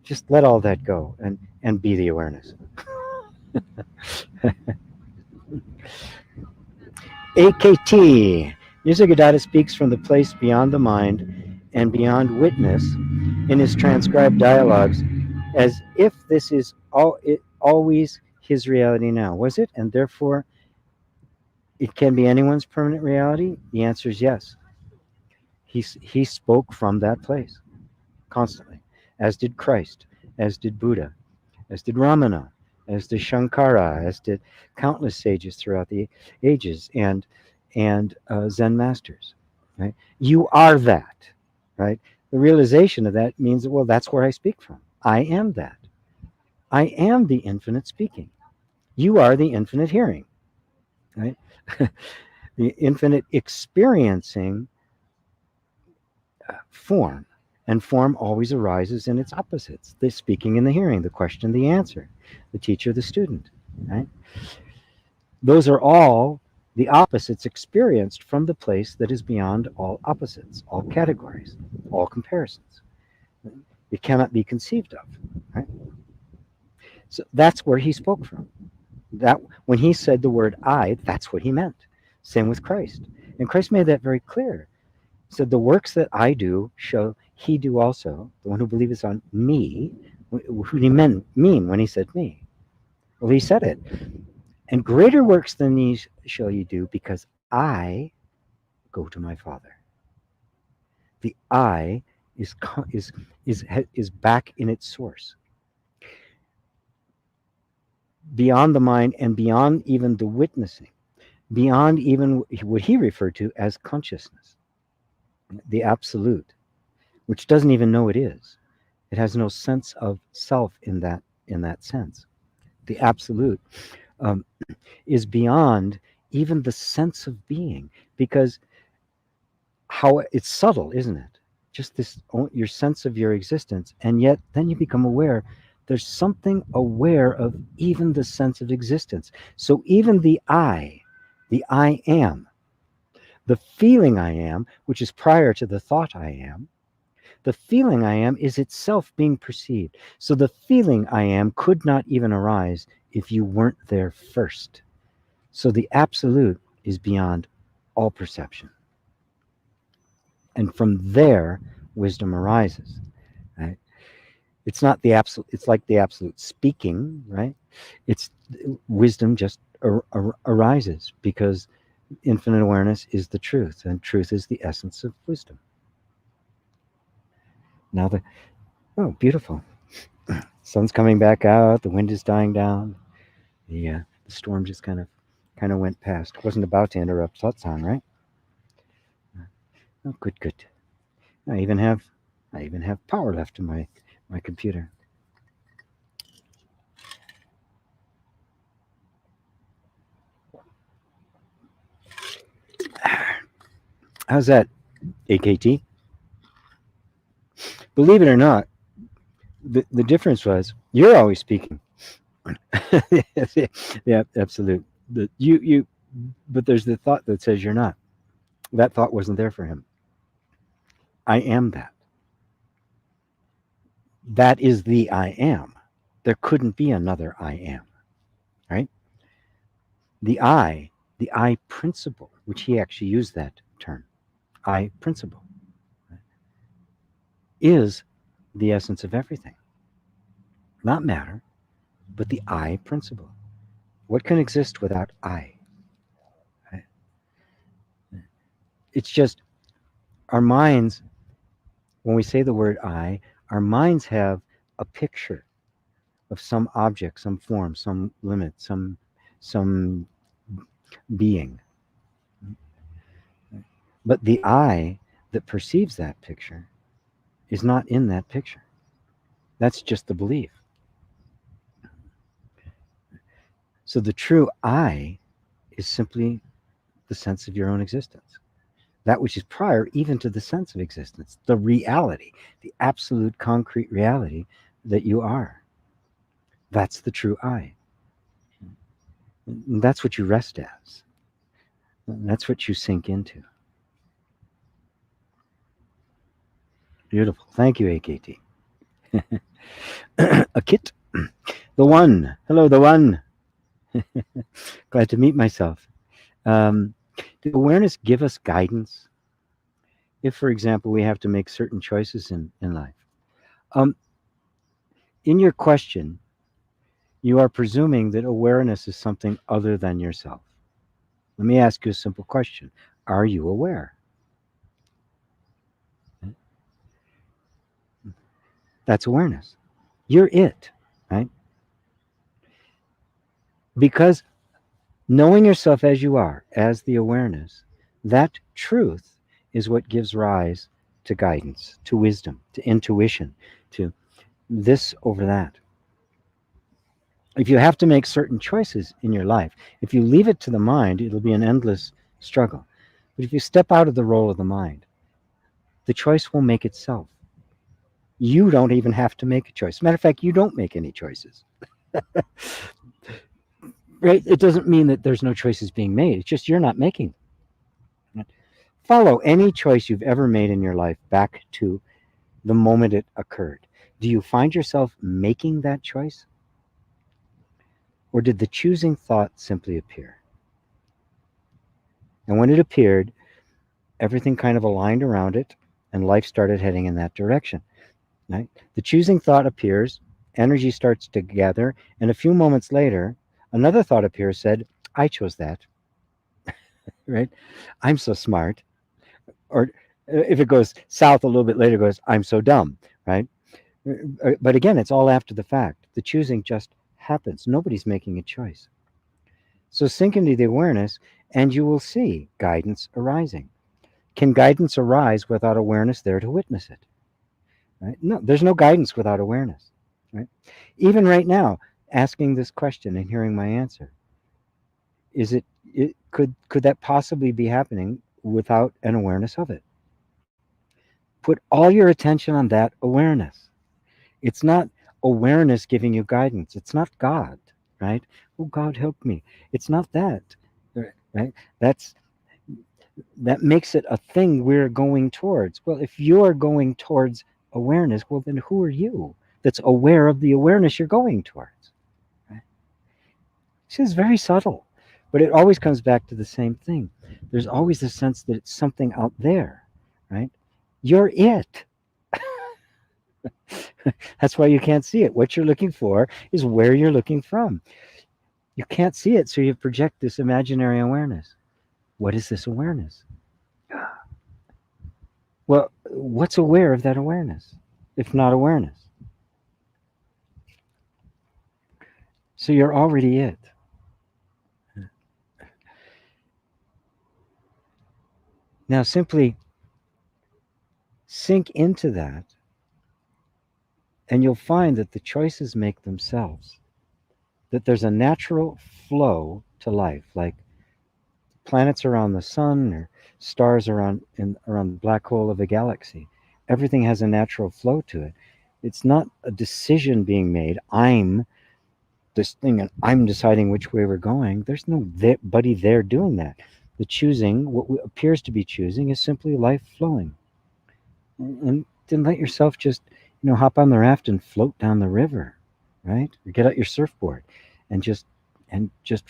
Just let all that go and be the awareness. AKT. Nisargadatta speaks from the place beyond the mind and beyond witness in his transcribed dialogues as if this is always his reality now. Was it? And therefore, it can be anyone's permanent reality? The answer is yes. He spoke from that place constantly, as did Christ, as did Buddha, as did Ramana, as did Shankara, as did countless sages throughout the ages, and Zen masters. Right? You are that. Right? The realization of that means that, well, that's where I speak from. I am that. I am the infinite speaking. You are the infinite hearing. Right? The infinite experiencing form. And form always arises in its opposites: the speaking and the hearing, the question, the answer, the teacher, the student. Right? Those are all the opposites experienced from the place that is beyond all opposites, all categories, all comparisons. It cannot be conceived of. Right? So that's where he spoke from. That when he said the word I, that's what he meant. Same with Christ. And Christ made that very clear. He said, the works that I do shall he do also. The one who believes on me. Who did he mean when he said me? Well, he said it. And greater works than these shall you do, because I go to my Father. The I is back in its source, beyond the mind and beyond even the witnessing, beyond even what he referred to as consciousness, the absolute, which doesn't even know it is. It has no sense of self in that sense. The absolute is beyond even the sense of being, because how it's subtle, isn't it? Just this, your sense of your existence, and yet then you become aware there's something aware of even the sense of existence. So even the I am, the feeling I am, which is prior to the thought I am, the feeling I am is itself being perceived. So the feeling I am could not even arise if you weren't there first. So the absolute is beyond all perception. And from there, wisdom arises. Right? It's not the absolute, it's like the absolute speaking, right? It's wisdom just arises because infinite awareness is the truth, and truth is the essence of wisdom. Now oh, beautiful. Sun's coming back out, the wind is dying down. The storm just kind of went past. It wasn't about to interrupt Satsang, right? Oh, good. I even have power left in my computer. How's that, AKT? Believe it or not, the difference was you're always speaking. Yeah, absolute. But there's the thought that says you're not. That thought wasn't there for him. I am that. That is the I am. There couldn't be another I am, right? The I principle, which he actually used that term, I principle, is the essence of everything. Not matter, but the I principle. What can exist without I? Right? It's just our minds, when we say the word I, our minds have a picture of some object, some form, some limit, some being. But the I that perceives that picture is not in that picture. That's just the belief. So the true I is simply the sense of your own existence. That which is prior even to the sense of existence, the reality, the absolute concrete reality that you are. That's the true I. And that's what you rest as. That's what you sink into. Beautiful. Thank you, AKT. A kit. The one. Hello, the one. Glad to meet myself. Um, did awareness give us guidance? If, for example, we have to make certain choices in life. Um, in your question, you are presuming that awareness is something other than yourself. Let me ask you a simple question. Are you aware? That's awareness. You're it, right? Because knowing yourself as you are, as the awareness, that truth is what gives rise to guidance, to wisdom, to intuition, to this over that. If you have to make certain choices in your life, if you leave it to the mind, it'll be an endless struggle. But if you step out of the role of the mind, the choice will make itself. You don't even have to make a choice. Matter of fact, you don't make any choices. Right? It doesn't mean that there's no choices being made. It's just you're not making. Follow any choice you've ever made in your life back to the moment it occurred. Do you find yourself making that choice? Or did the choosing thought simply appear? And when it appeared, everything kind of aligned around it and life started heading in that direction. Right? The choosing thought appears, energy starts to gather, and a few moments later, another thought appears, said, I chose that. Right? I'm so smart. Or if it goes south a little bit later, it goes, I'm so dumb. Right? But again, it's all after the fact. The choosing just happens. Nobody's making a choice. So sink into the awareness and you will see guidance arising. Can guidance arise without awareness there to witness it? Right? No, there's no guidance without awareness. Right? Even right now, asking this question and hearing my answer, is it could that possibly be happening without an awareness of it? Put all your attention on that awareness. It's not awareness giving you guidance. It's not God, right? Oh, God, help me. It's not that, right? That's that makes it a thing we're going towards. Well, if you're going towards awareness, well, then who are you that's aware of the awareness you're going towards? Right? This is very subtle, but it always comes back to the same thing. There's always the sense that it's something out there, right? You're it. That's why you can't see it. What you're looking for is where you're looking from. You can't see it, so you project this imaginary awareness. What is this awareness? Well, what's aware of that awareness, if not awareness? So you're already it. Now simply sink into that, and you'll find that the choices make themselves. That there's a natural flow to life, like planets around the sun or stars around the black hole of a galaxy. Everything has a natural flow to it. It's not a decision being made. I'm this thing and I'm deciding which way we're going. There's nobody there doing that. The choosing, what appears to be choosing, is simply life flowing. And then let yourself just, hop on the raft and float down the river, right? Or get out your surfboard and just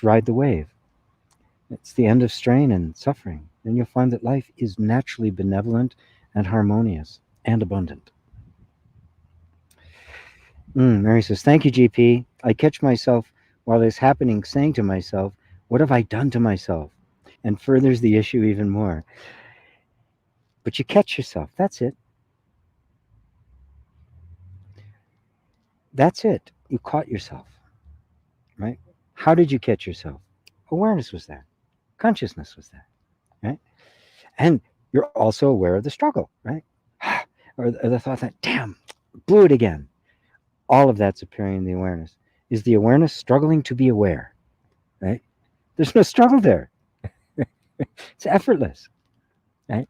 ride the wave. It's the end of strain and suffering. Then you'll find that life is naturally benevolent and harmonious and abundant. Mary says, thank you, GP. I catch myself while it's happening saying to myself, what have I done to myself? And furthers the issue even more. But you catch yourself. That's it. That's it. You caught yourself, right? How did you catch yourself? Awareness was there. Consciousness was there, right? And you're also aware of the struggle, right? or the thought that, damn, blew it again. All of that's appearing in the awareness. Is the awareness struggling to be aware, right? There's no struggle there. It's effortless, right?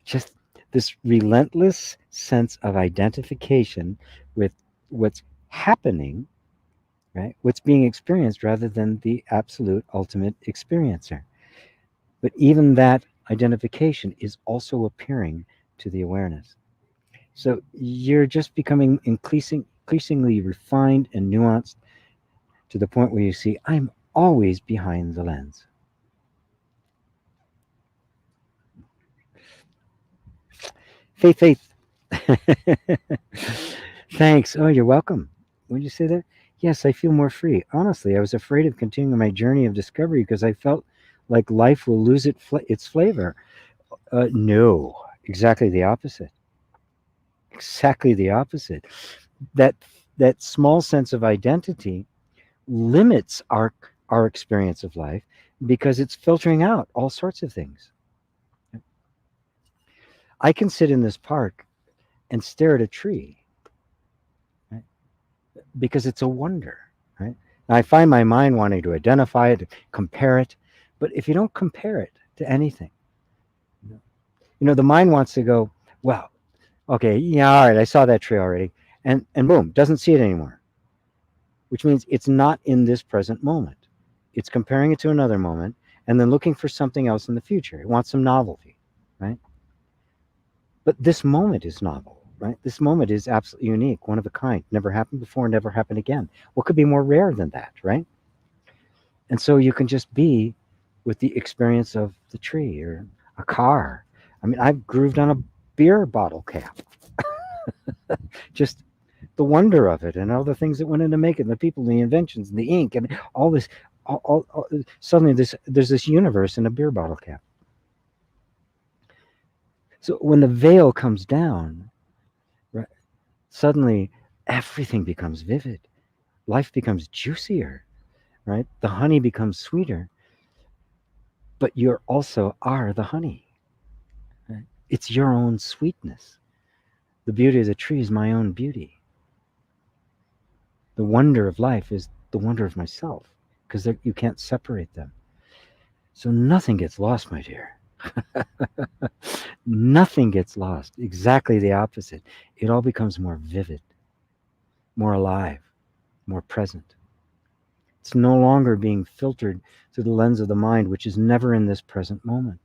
Just this relentless sense of identification with what's happening, right? What's being experienced rather than the absolute ultimate experiencer. But even that identification is also appearing to the awareness. So you're just becoming increasingly refined and nuanced to the point where you see, I'm always behind the lens. Faith. Thanks. Oh, you're welcome. Would you say that? Yes, I feel more free. Honestly, I was afraid of continuing my journey of discovery because I felt like life will lose its flavor. No, exactly the opposite. Exactly the opposite. That that small sense of identity limits our experience of life because it's filtering out all sorts of things. I can sit in this park and stare at a tree, right? Because it's a wonder, right? Now, I find my mind wanting to identify it, compare it, but if you don't compare it to anything, the mind wants to go, well, okay, yeah, all right, I saw that tree already, and boom, doesn't see it anymore, which means it's not in this present moment. It's comparing it to another moment and then looking for something else in the future. It wants some novelty, right? But this moment is novel, right? This moment is absolutely unique, one of a kind, never happened before, never happen again. What could be more rare than that, right? And so you can just be with the experience of the tree or a car. I mean, I've grooved on a beer bottle cap. Just the wonder of it and all the things that went into making the people, the inventions, and the ink, and all this. Suddenly, there's this universe in a beer bottle cap. So when the veil comes down, right, suddenly everything becomes vivid. Life becomes juicier, right? The honey becomes sweeter, but you also are the honey. Right? It's your own sweetness. The beauty of the tree is my own beauty. The wonder of life is the wonder of myself because you can't separate them. So nothing gets lost, my dear. Nothing gets lost. Exactly the opposite. It all becomes more vivid, more alive, more present. It's no longer being filtered through the lens of the mind, which is never in this present moment.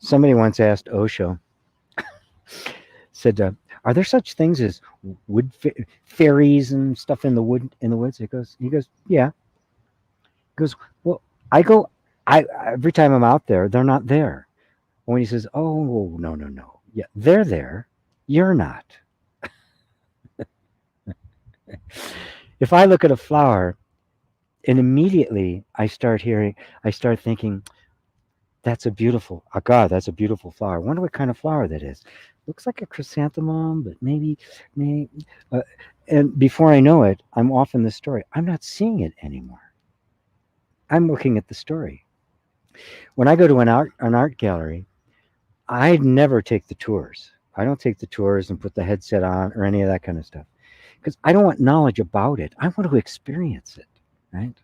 Somebody once asked Osho, said, "Are there such things as fairies and stuff in the woods?" He goes, "Yeah." He goes, "Well, I go, I every time I'm out there, they're not there." When he says, "Oh, no, no, no, yeah, they're there, you're not." If I look at a flower and immediately I start thinking, that's a beautiful, oh God, that's a beautiful flower. I wonder what kind of flower that is. Looks like a chrysanthemum, but maybe, uh, and before I know it, I'm off in the story. I'm not seeing it anymore. I'm looking at the story. When I go to an art gallery, I never take the tours. I don't take the tours and put the headset on or any of that kind of stuff because I don't want knowledge about it. I want to experience it, right?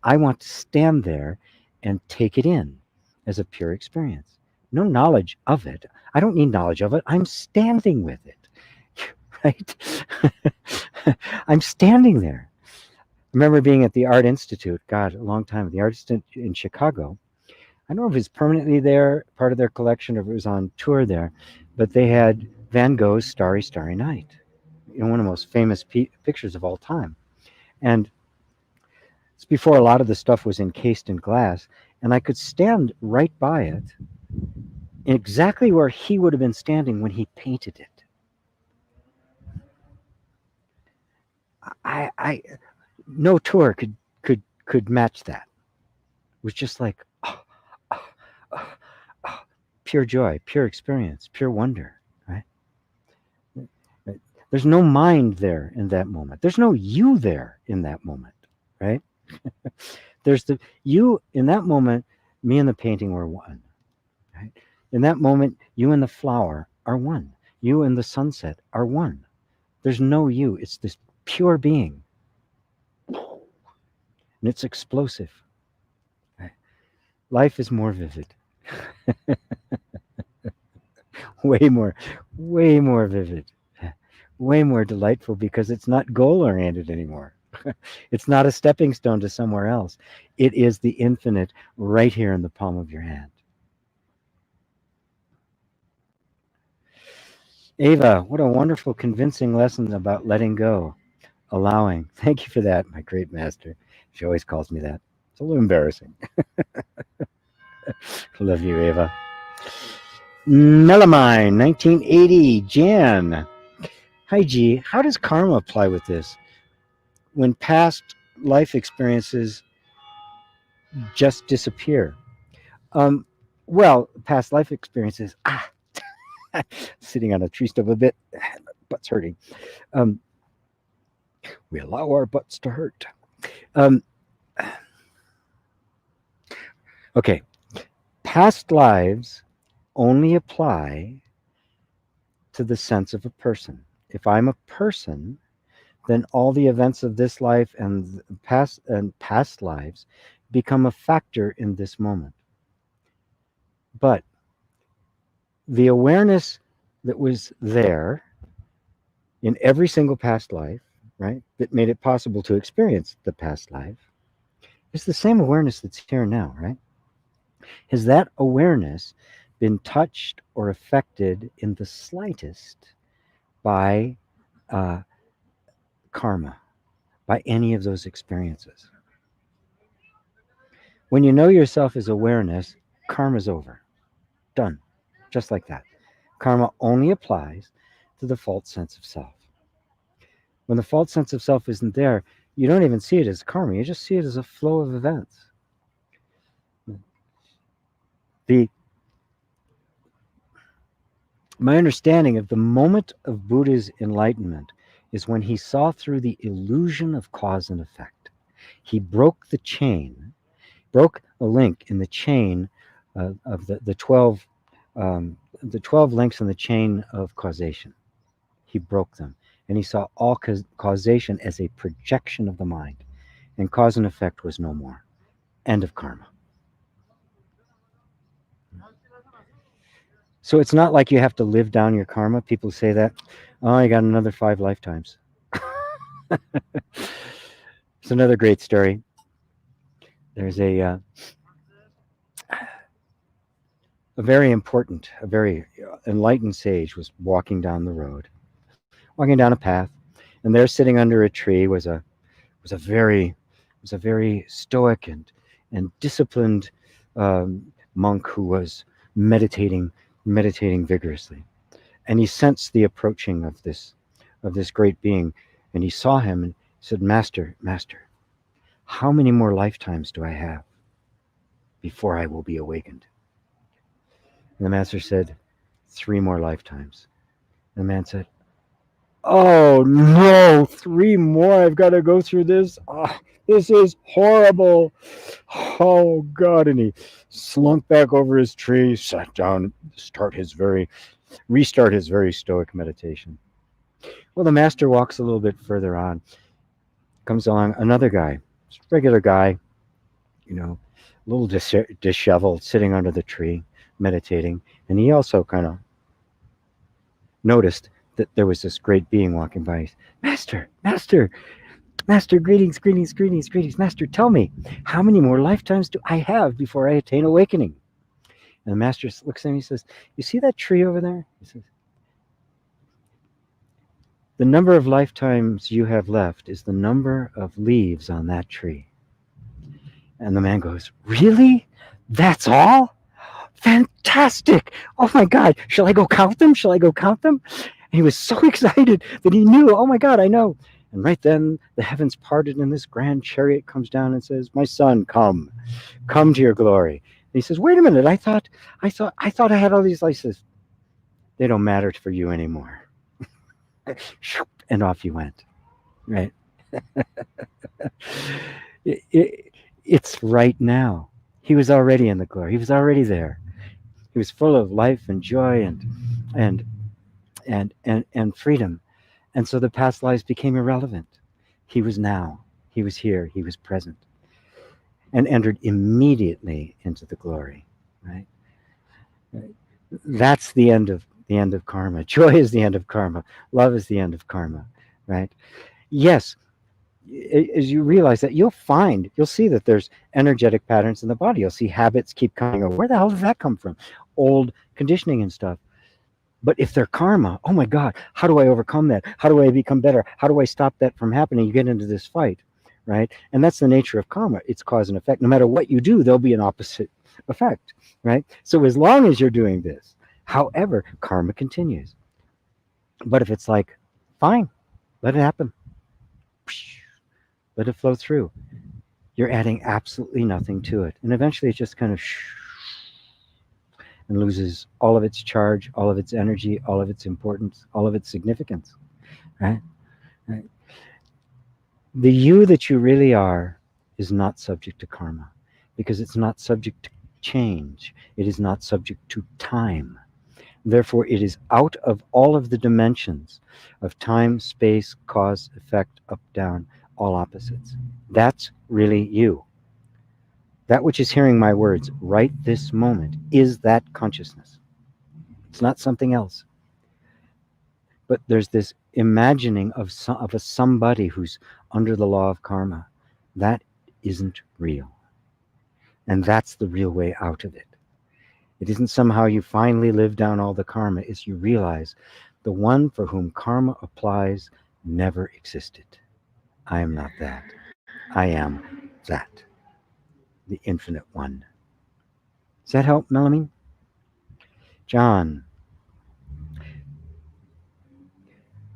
I want to stand there and take it in as a pure experience. No knowledge of it. I don't need knowledge of it. I'm standing with it, right? I'm standing there. I remember being at the Art Institute, God, a long time, the Art Institute in Chicago. I don't know if it's permanently there, part of their collection, or if it was on tour there, but they had Van Gogh's Starry, Starry Night, one of the most famous pictures of all time. And it's before a lot of the stuff was encased in glass, and I could stand right by it, exactly where he would have been standing when he painted it. I no tour could match that. It was just like oh, oh, oh, pure joy, pure experience, pure wonder. Right? There's no mind there in that moment. There's no you there in that moment. Right? There's the you in that moment. Me and the painting were one. Right? In that moment, you and the flower are one. You and the sunset are one. There's no you. It's this pure being. And it's explosive. Right? Life is more vivid. Way more vivid. Way more delightful because it's not goal oriented anymore. It's not a stepping stone to somewhere else. It is the infinite right here in the palm of your hand. Ava, what a wonderful, convincing lesson about letting go, allowing. Thank you for that, my great master. She always calls me that. It's a little embarrassing. I love you, Ava. Melamine, 1980. Jan. Hi, G. How does karma apply with this? When past life experiences just disappear? Um, well, past life experiences. Sitting on a tree stump a bit. Butt's hurting. Um, we allow our butts to hurt. Um, okay. Past lives only apply to the sense of a person. If I'm a person, then all the events of this life and past lives become a factor in this moment. But the awareness that was there in every single past life, right, that made it possible to experience the past life, is the same awareness that's here now, right? Has that awareness been touched or affected in the slightest by uh, karma, by any of those experiences? When you know yourself as awareness, karma's over. Done. Just like that. Karma only applies to the false sense of self. When the false sense of self isn't there, you don't even see it as karma. You just see it as a flow of events. My understanding of the moment of Buddha's enlightenment is when he saw through the illusion of cause and effect. He broke the chain, broke a link in the chain of the 12 links in the chain of causation. He broke them, and he saw all causation as a projection of the mind, and cause and effect was no more. End of karma. So it's not like you have to live down your karma. People say that, oh, you got another 5 lifetimes. It's another great story. There's a very important, a very enlightened sage was walking down the road, walking down a path, and there, sitting under a tree, was a very stoic and disciplined monk who was meditating vigorously, and he sensed the approaching of this great being, and he saw him and said, Master, how many more lifetimes do I have before I will be awakened? And the master said, 3 more lifetimes. And the man said, oh no, 3 more, I've got to go through this. Oh, this is horrible. Oh God. And he slunk back over his tree, sat down, restart his very stoic meditation. Well, the master walks a little bit further on. Comes along another guy, regular guy, a little disheveled, sitting under the tree, meditating. And he also kind of noticed that there was this great being walking by. Master, greetings. Master, tell me, how many more lifetimes do I have before I attain awakening? And the master looks at him and he says, you see that tree over there? He says, the number of lifetimes you have left is the number of leaves on that tree. And the man goes, really? That's all? Fantastic! Oh my God, shall I go count them? And he was so excited that he knew, oh my God, I know. And right then the heavens parted and this grand chariot comes down and says, my son, come to your glory. And he says, wait a minute, I thought I had all these licenses. They don't matter for you anymore. And off you went, right? It's right now. He was already in the glory. He was already there. He was full of life and joy and freedom. And so the past lives became irrelevant. He was now. He was here. He was present. And entered immediately into the glory. Right? That's the end of karma. Joy is the end of karma. Love is the end of karma. Right? Yes. As you realize that, you'll see that there's energetic patterns in the body. You'll see habits keep coming over. Where the hell does that come from? Old conditioning and stuff. But if they're karma, oh my God, how do I overcome that? How do I become better? How do I stop that from happening? You get into this fight, right? And that's the nature of karma. It's cause and effect. No matter what you do, there'll be an opposite effect, right? So as long as you're doing this, however, karma continues. But if it's like, fine, let it happen, let it flow through, you're adding absolutely nothing to it. And eventually it just kind of and loses all of its charge, all of its energy, all of its importance, all of its significance, right? Right. The you that you really are is not subject to karma because it's not subject to change. It is not subject to time. Therefore, it is out of all of the dimensions of time, space, cause, effect, up, down, all opposites. That's really you. That which is hearing my words right this moment is that consciousness. It's not something else. But there's this imagining of a somebody who's under the law of karma. That isn't real. And that's the real way out of it. It isn't somehow you finally live down all the karma. It's you realize the one for whom karma applies never existed. I am not that. I am that. The infinite one. Does that help, Melanie? John,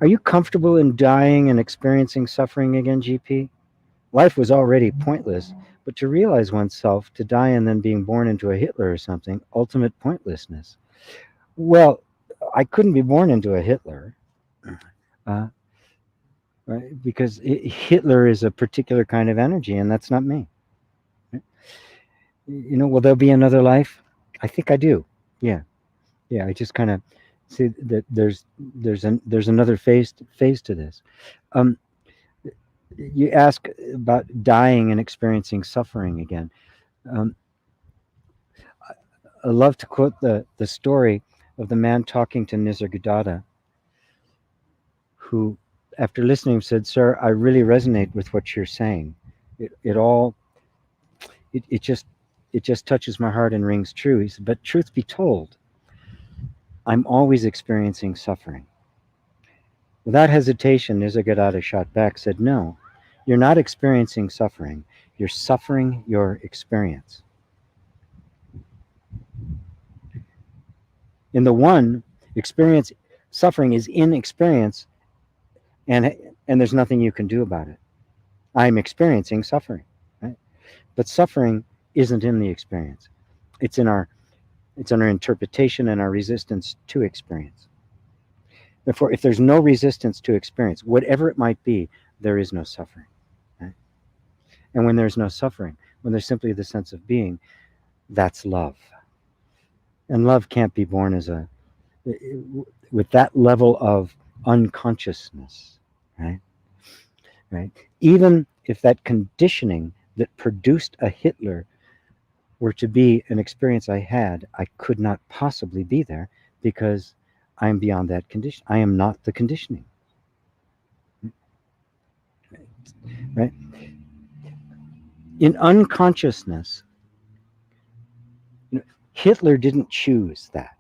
are you comfortable in dying and experiencing suffering again, GP? Life was already pointless, but to realize oneself, to die and then being born into a Hitler or something, ultimate pointlessness. Well, I couldn't be born into a Hitler, right? Because Hitler is a particular kind of energy, and that's not me. You know, will there be another life? I think I do. Yeah. I just kind of see that there's another phase to this. You ask about dying and experiencing suffering again. I love to quote the story of the man talking to Nisargadatta, who, after listening, said, "Sir, I really resonate with what you're saying. It just touches my heart and rings true." He said, "But truth be told, I'm always experiencing suffering." Without hesitation, Nisargadatta shot back, said, "No, you're not experiencing suffering. You're suffering your experience." In the one, experience suffering is in experience, and there's nothing you can do about it. I'm experiencing suffering, right? But suffering isn't in the experience. It's in our interpretation and our resistance to experience. Therefore, if there's no resistance to experience, whatever it might be, there is no suffering. Right? And when there's no suffering, when there's simply the sense of being, that's love. And love can't be born with that level of unconsciousness, right? Right? Even if that conditioning that produced a Hitler were to be an experience I had, I could not possibly be there because I am beyond that condition. I am not the conditioning. Right? In unconsciousness, Hitler didn't choose that.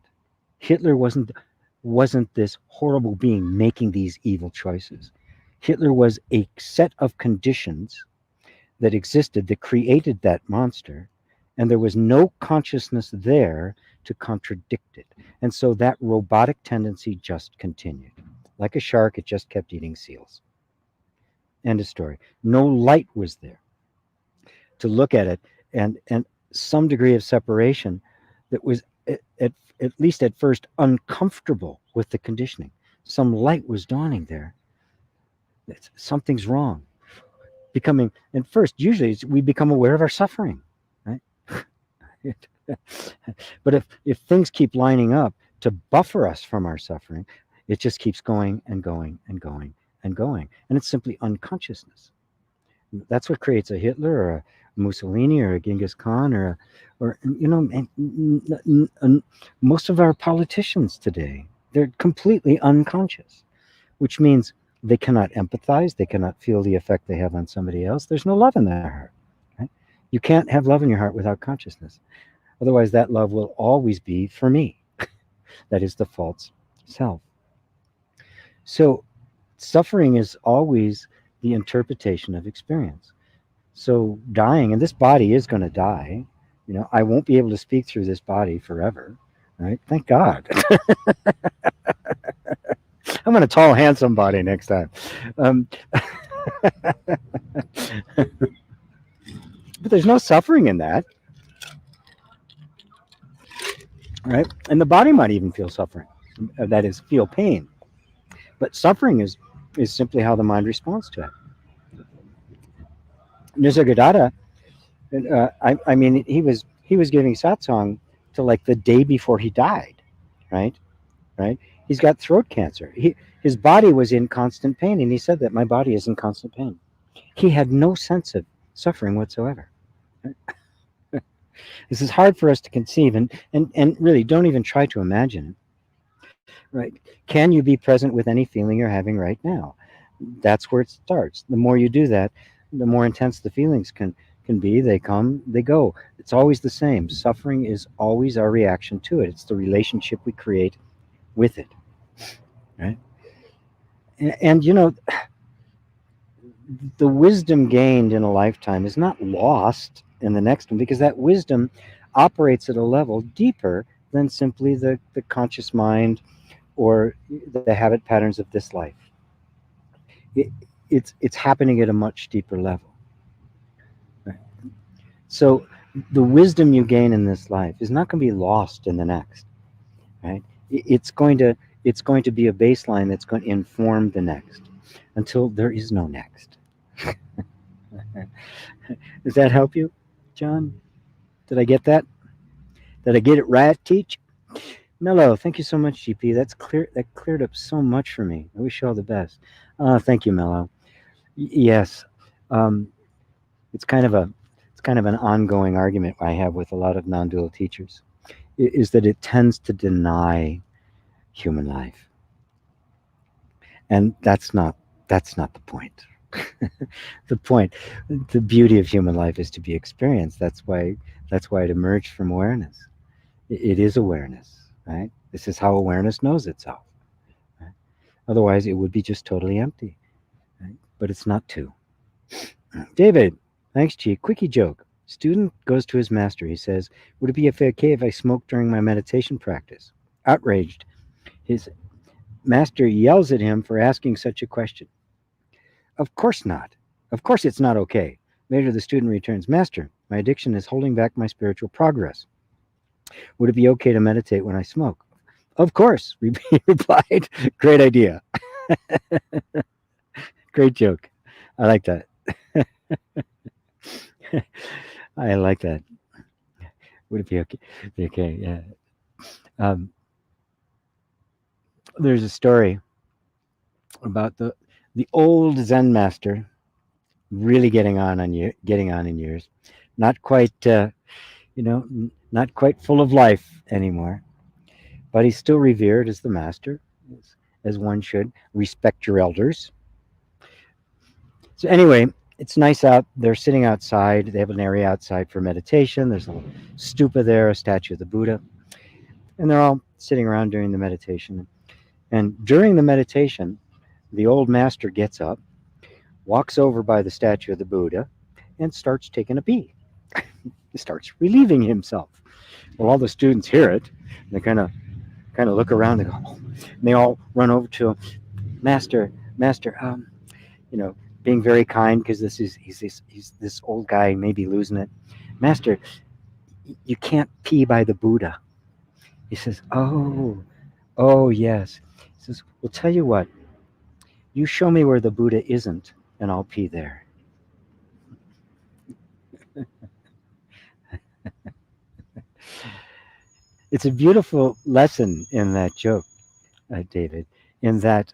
Hitler wasn't this horrible being making these evil choices. Hitler was a set of conditions that existed that created that monster, and there was no consciousness there to contradict it. And so that robotic tendency just continued. Like a shark, it just kept eating seals. End of story. No light was there to look at it, and some degree of separation that was at least at first uncomfortable with the conditioning. Some light was dawning there. Something's wrong. And first, usually we become aware of our suffering, right? But if things keep lining up to buffer us from our suffering, it just keeps going and going and going and going. And it's simply unconsciousness. That's what creates a Hitler or a Mussolini or a Genghis Khan or most of our politicians today, they're completely unconscious, which means they cannot empathize, they cannot feel the effect they have on somebody else. There's no love in their heart. Right? You can't have love in your heart without consciousness. Otherwise, that love will always be for me. That is the false self. So suffering is always the interpretation of experience. So dying, and this body is going to die. I won't be able to speak through this body forever, right? Thank God. I'm going to tall, handsome body next time. Um, but there's no suffering in that, right? And the body might even feel suffering, that is, feel pain. But suffering is simply how the mind responds to it. Nisargadatta, I mean, he was giving satsang to like the day before he died, right? Right? He's got throat cancer. His body was in constant pain, and he said that my body is in constant pain. He had no sense of suffering whatsoever. This is hard for us to conceive, and really don't even try to imagine it. Right? Can you be present with any feeling you're having right now? That's where it starts. The more you do that, the more intense the feelings can be. They come, they go. It's always the same. Suffering is always our reaction to it. It's the relationship we create with it. Right? And the wisdom gained in a lifetime is not lost in the next one, because that wisdom operates at a level deeper than simply the conscious mind or the habit patterns of this life. It's happening at a much deeper level. Right? So the wisdom you gain in this life is not going to be lost in the next. Right? It's going to be a baseline that's going to inform the next until there is no next. Does that help you, John? Did I get that? Did I get it right, Teach? Mello, thank you so much, GP. That cleared up so much for me. I wish you all the best. Thank you, Mello. Yes, it's kind of an ongoing argument I have with a lot of non-dual teachers, is that it tends to deny human life, and that's not the point. The beauty of human life is to be experienced. That's why it emerged from awareness. It is awareness, right? This is how awareness knows itself. Right? Otherwise, it would be just totally empty. Right? But it's not too. David, thanks, Chi. Quickie joke. Student goes to his master. He says, "Would it be okay if I smoked during my meditation practice?" Outraged, his master yells at him for asking such a question. Of course not. Of course it's not okay. Later, the student returns, "Master, my addiction is holding back my spiritual progress. Would it be okay to meditate when I smoke?" Of course, he replied. Great idea. Great joke. I like that. I like that. Would it be okay? Okay, yeah. There's a story about the old Zen master, really getting on in years, not quite, not quite full of life anymore, but he's still revered as the master, as one should. Respect your elders. So anyway, it's nice out. They're sitting outside. They have an area outside for meditation. There's a stupa there, a statue of the Buddha, and they're all sitting around during the meditation. And during the meditation, the old master gets up, walks over by the statue of the Buddha, and starts taking a pee. He starts relieving himself. Well, all the students hear it. And they kind of look around. They go, oh. And they all run over to him. Master, being very kind, because he's this old guy, maybe losing it. Master, you can't pee by the Buddha. He says, oh yes. He says, well, tell you what. You show me where the Buddha isn't, and I'll pee there. It's a beautiful lesson in that joke, David, in that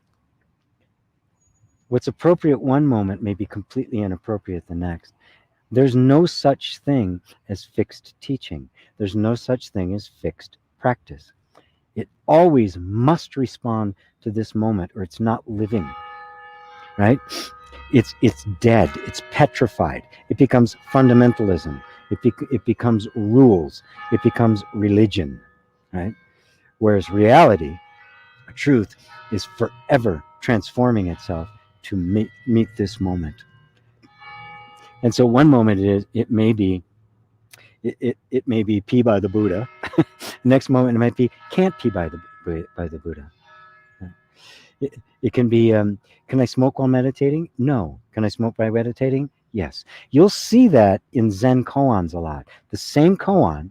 what's appropriate one moment may be completely inappropriate the next. There's no such thing as fixed teaching. There's no such thing as fixed practice. It always must respond to this moment, or it's not living, right? It's dead. It's petrified. It becomes fundamentalism. It becomes rules. It becomes religion, right? Whereas reality truth is forever transforming itself to meet this moment. And so one moment it may be pee by the Buddha. Next moment it might be can't pee by the Buddha. It can be can I smoke while meditating? No. Can I smoke by meditating? Yes. You'll see that in Zen koans a lot. The same koan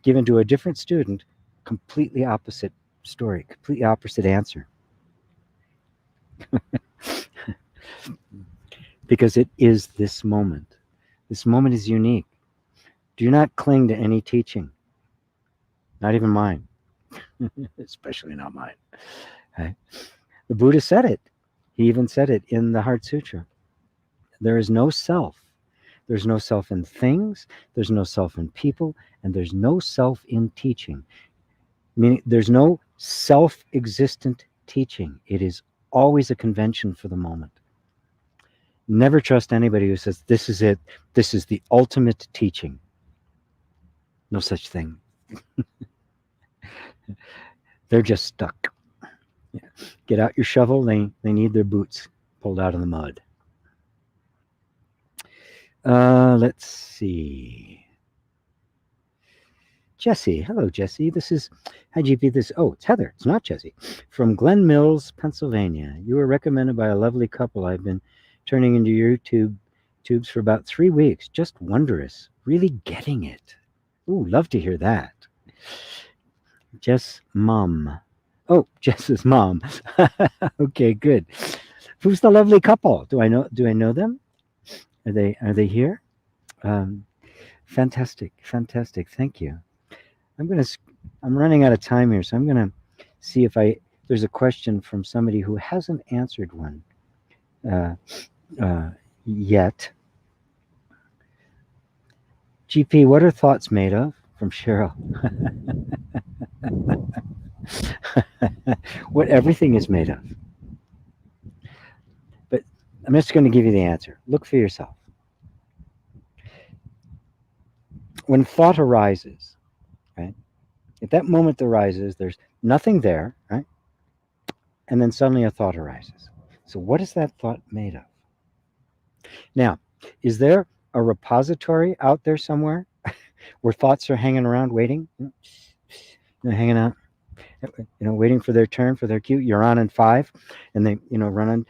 given to a different student, completely opposite story, completely opposite answer. Because it is this moment. This moment is unique. Do not cling to any teaching, not even mine, especially not mine. Okay? The Buddha said it. He even said it in the Heart Sutra. There is no self. There's no self in things, there's no self in people, and there's no self in teaching. Meaning there's no self-existent teaching. It is always a convention for the moment. Never trust anybody who says, this is it, this is the ultimate teaching. No such thing. They're just stuck. Get out your shovel, they need their boots pulled out of the mud. Let's see. Jesse, hello Jesse. This is, hi GP, it's Heather, it's not Jesse. From Glen Mills, Pennsylvania. You were recommended by a lovely couple. I've been turning into YouTube tubes for about 3 weeks. Just wondrous. Really getting it. Ooh, love to hear that. Jess' mom. Oh, Jess's mom. Okay, good. Who's the lovely couple? Do I know them? Are they here? Fantastic. Thank you. I'm running out of time here, so I'm gonna see if there's a question from somebody who hasn't answered one yet. GP, what are thoughts made of? From Cheryl. What everything is made of. But I'm just going to give you the answer. Look for yourself. When thought arises, right? At that moment arises, there's nothing there, right? And then suddenly a thought arises. So what is that thought made of? Now, is there a repository out there somewhere where thoughts are hanging around waiting? Hanging out, waiting for their turn, for their cue. You're on in 5, and they, run on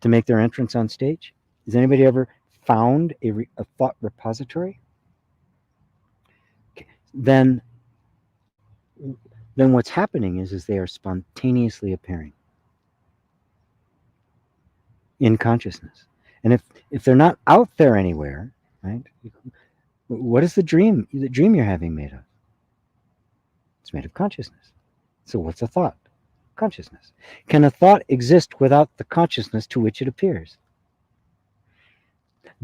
to make their entrance on stage. Has anybody ever found a thought repository? Okay. Then what's happening is they are spontaneously appearing in consciousness. And if they're not out there anywhere, right? What is the dream you're having made of? It's made of consciousness. So what's a thought? Consciousness. Can a thought exist without the consciousness to which it appears?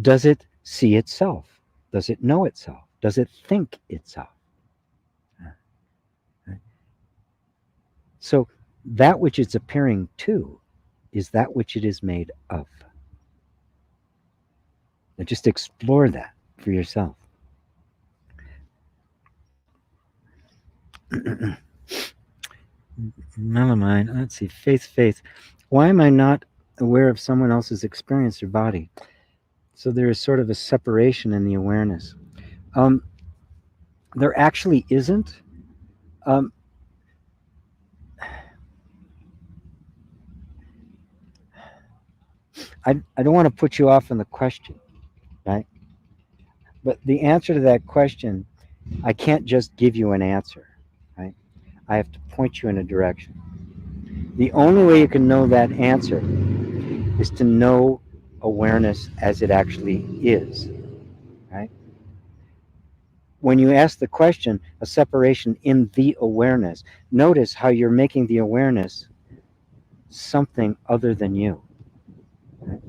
Does it see itself? Does it know itself? Does it think itself? So that which it's appearing to is that which it is made of. Now just explore that for yourself. Melamine, let's see, faith. Why am I not aware of someone else's experience or body? So there is sort of a separation in the awareness. There actually isn't. I don't want to put you off on the question, right? But the answer to that question, I can't just give you an answer, right? I have to point you in a direction. The only way you can know that answer is to know awareness as it actually is, right? When you ask the question, a separation in the awareness, notice how you're making the awareness something other than you. Right?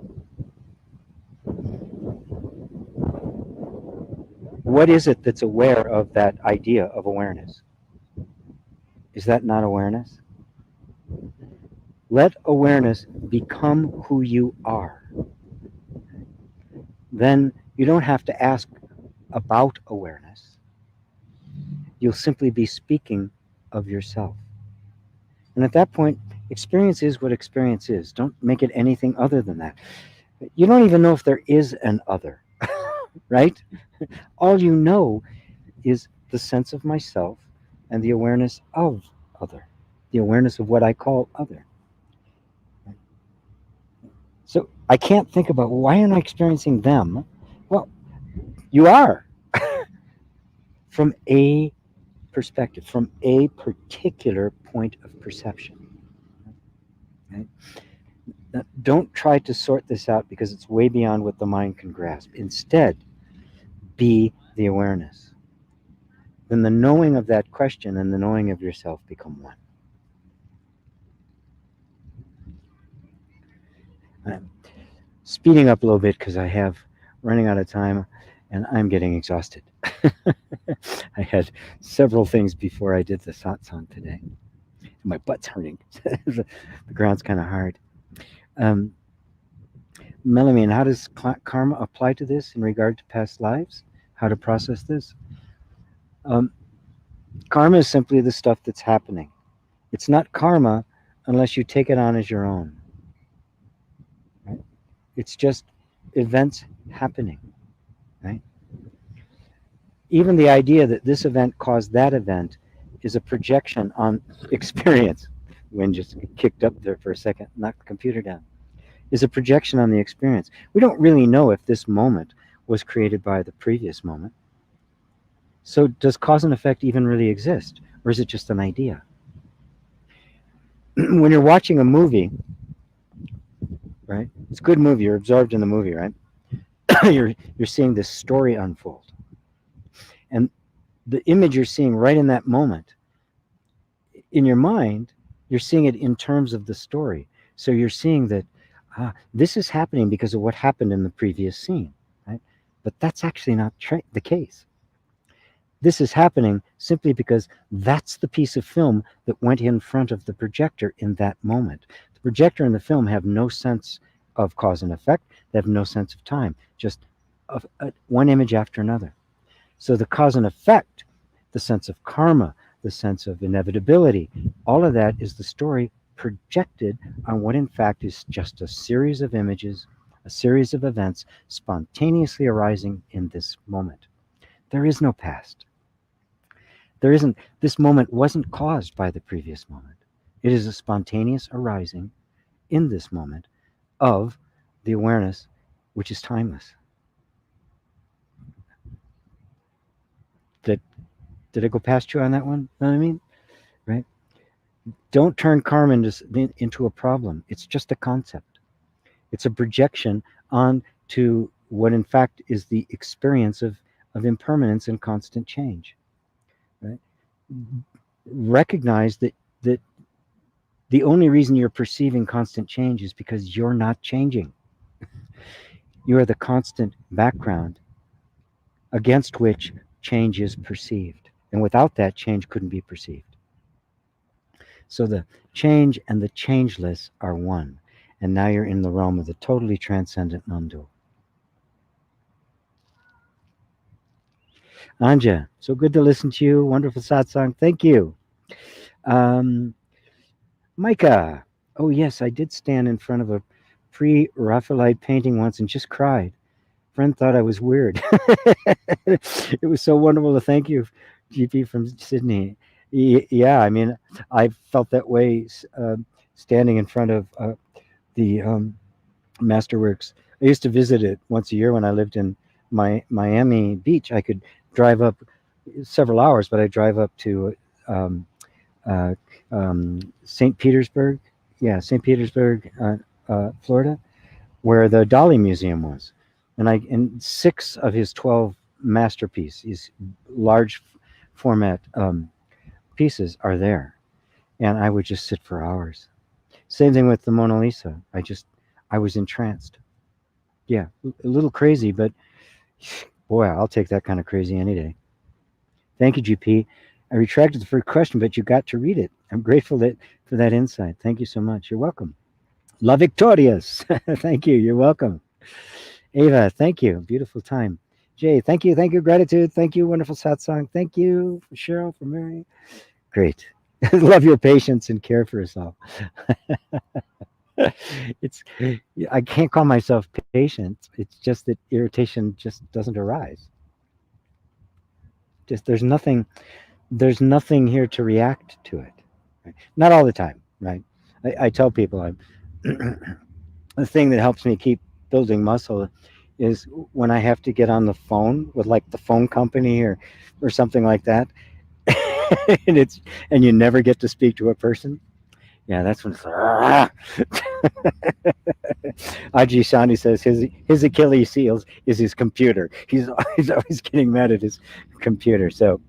What is it that's aware of that idea of awareness? Is that not awareness? Let awareness become who you are. Then you don't have to ask about awareness. You'll simply be speaking of yourself. And at that point, Experience is what experience is. Don't make it anything other than that. You don't even know if there is an other, right? All you know is the sense of myself and the awareness of other, the awareness of what I call other. So I can't think about, well, why am I experiencing them? Well, you are from a perspective, from a particular point of perception. Right? Now, don't try to sort this out because it's way beyond what the mind can grasp. Instead, be the awareness. Then the knowing of that question and the knowing of yourself become one. I'm speeding up a little bit because I have running out of time and I'm getting exhausted. I had several things before I did the satsang today. My butt's hurting. The ground's kind of hard. Melamine, how does karma apply to this in regard to past lives? How to process this? Karma is simply the stuff that's happening. It's not karma unless you take it on as your own. Right? It's just events happening. Right? Even the idea that this event caused that event is a projection on experience. Wind just kicked up there for a second, knocked the computer down. Is a projection on the experience. We don't really know if this moment was created by the previous moment. So does cause and effect even really exist? Or is it just an idea? When you're watching a movie, right? It's a good movie, you're absorbed in the movie, right? you're seeing this story unfold. And the image you're seeing right in that moment, in your mind, you're seeing it in terms of the story. So you're seeing that this is happening because of what happened in the previous scene, right? But that's actually not the case. This is happening simply because that's the piece of film that went in front of the projector in that moment. The projector and the film have no sense of cause and effect. They have no sense of time, just one image after another. So the cause and effect, the sense of karma, the sense of inevitability, all of that is the story projected on what in fact is just a series of images, a series of events spontaneously arising in this moment. There is no past. There isn't, this moment wasn't caused by the previous moment. It is a spontaneous arising in this moment of the awareness which is timeless. Did I go past you on that one? Know what I mean? Right? Don't turn karma into a problem. It's just a concept. It's a projection onto what in fact is the experience of impermanence and constant change. Right? Recognize that the only reason you're perceiving constant change is because you're not changing. You are the constant background against which change is perceived. And without that, change couldn't be perceived. So the change and the changeless are one. And now you're in the realm of the totally transcendent non-dual. Anja, so good to listen to you. Wonderful satsang. Thank you. Micah. Oh, yes, I did stand in front of a pre-Raphaelite painting once and just cried. Friend thought I was weird. It was so wonderful to thank you, GP from Sydney. Yeah, I mean, I felt that way standing in front of the Masterworks. I used to visit it once a year when I lived in Miami Beach. I could drive up several hours, but I drive up to St. Petersburg. Yeah, St. Petersburg, Florida, where the Dali Museum was. And 6 of his 12 masterpieces, his large format pieces, are there. And I would just sit for hours. Same thing with the Mona Lisa. I was entranced. Yeah, a little crazy, but boy, I'll take that kind of crazy any day. Thank you, GP. I retracted the first question, but you got to read it. I'm grateful for that insight. Thank you so much. You're welcome. La Victorious. Thank you. You're welcome. Ava, thank you. Beautiful time. Jay, thank you. Thank you. Gratitude. Thank you. Wonderful satsang. Thank you for Cheryl, for Mary. Great. Love your patience and care for yourself. It's I can't call myself patient. It's just that irritation just doesn't arise. Just there's nothing here to react to it. Right? Not all the time, right? I tell people I'm the thing that helps me keep building muscle is when I have to get on the phone with like the phone company or something like that, and it's and you never get to speak to a person. Yeah, that's when it's Aji Shani says his Achilles heel is his computer. He's always getting mad at his computer. So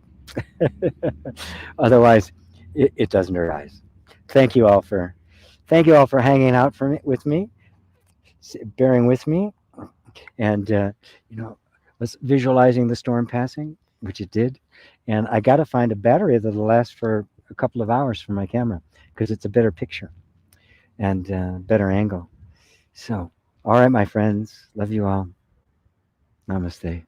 otherwise, it doesn't arise. Thank you all for thank you all for hanging out with me, bearing with me, and you know, was visualizing the storm passing, which it did, and I got to find a battery that'll last for a couple of hours for my camera because it's a better picture and better angle. So, all right, my friends, love you all. Namaste.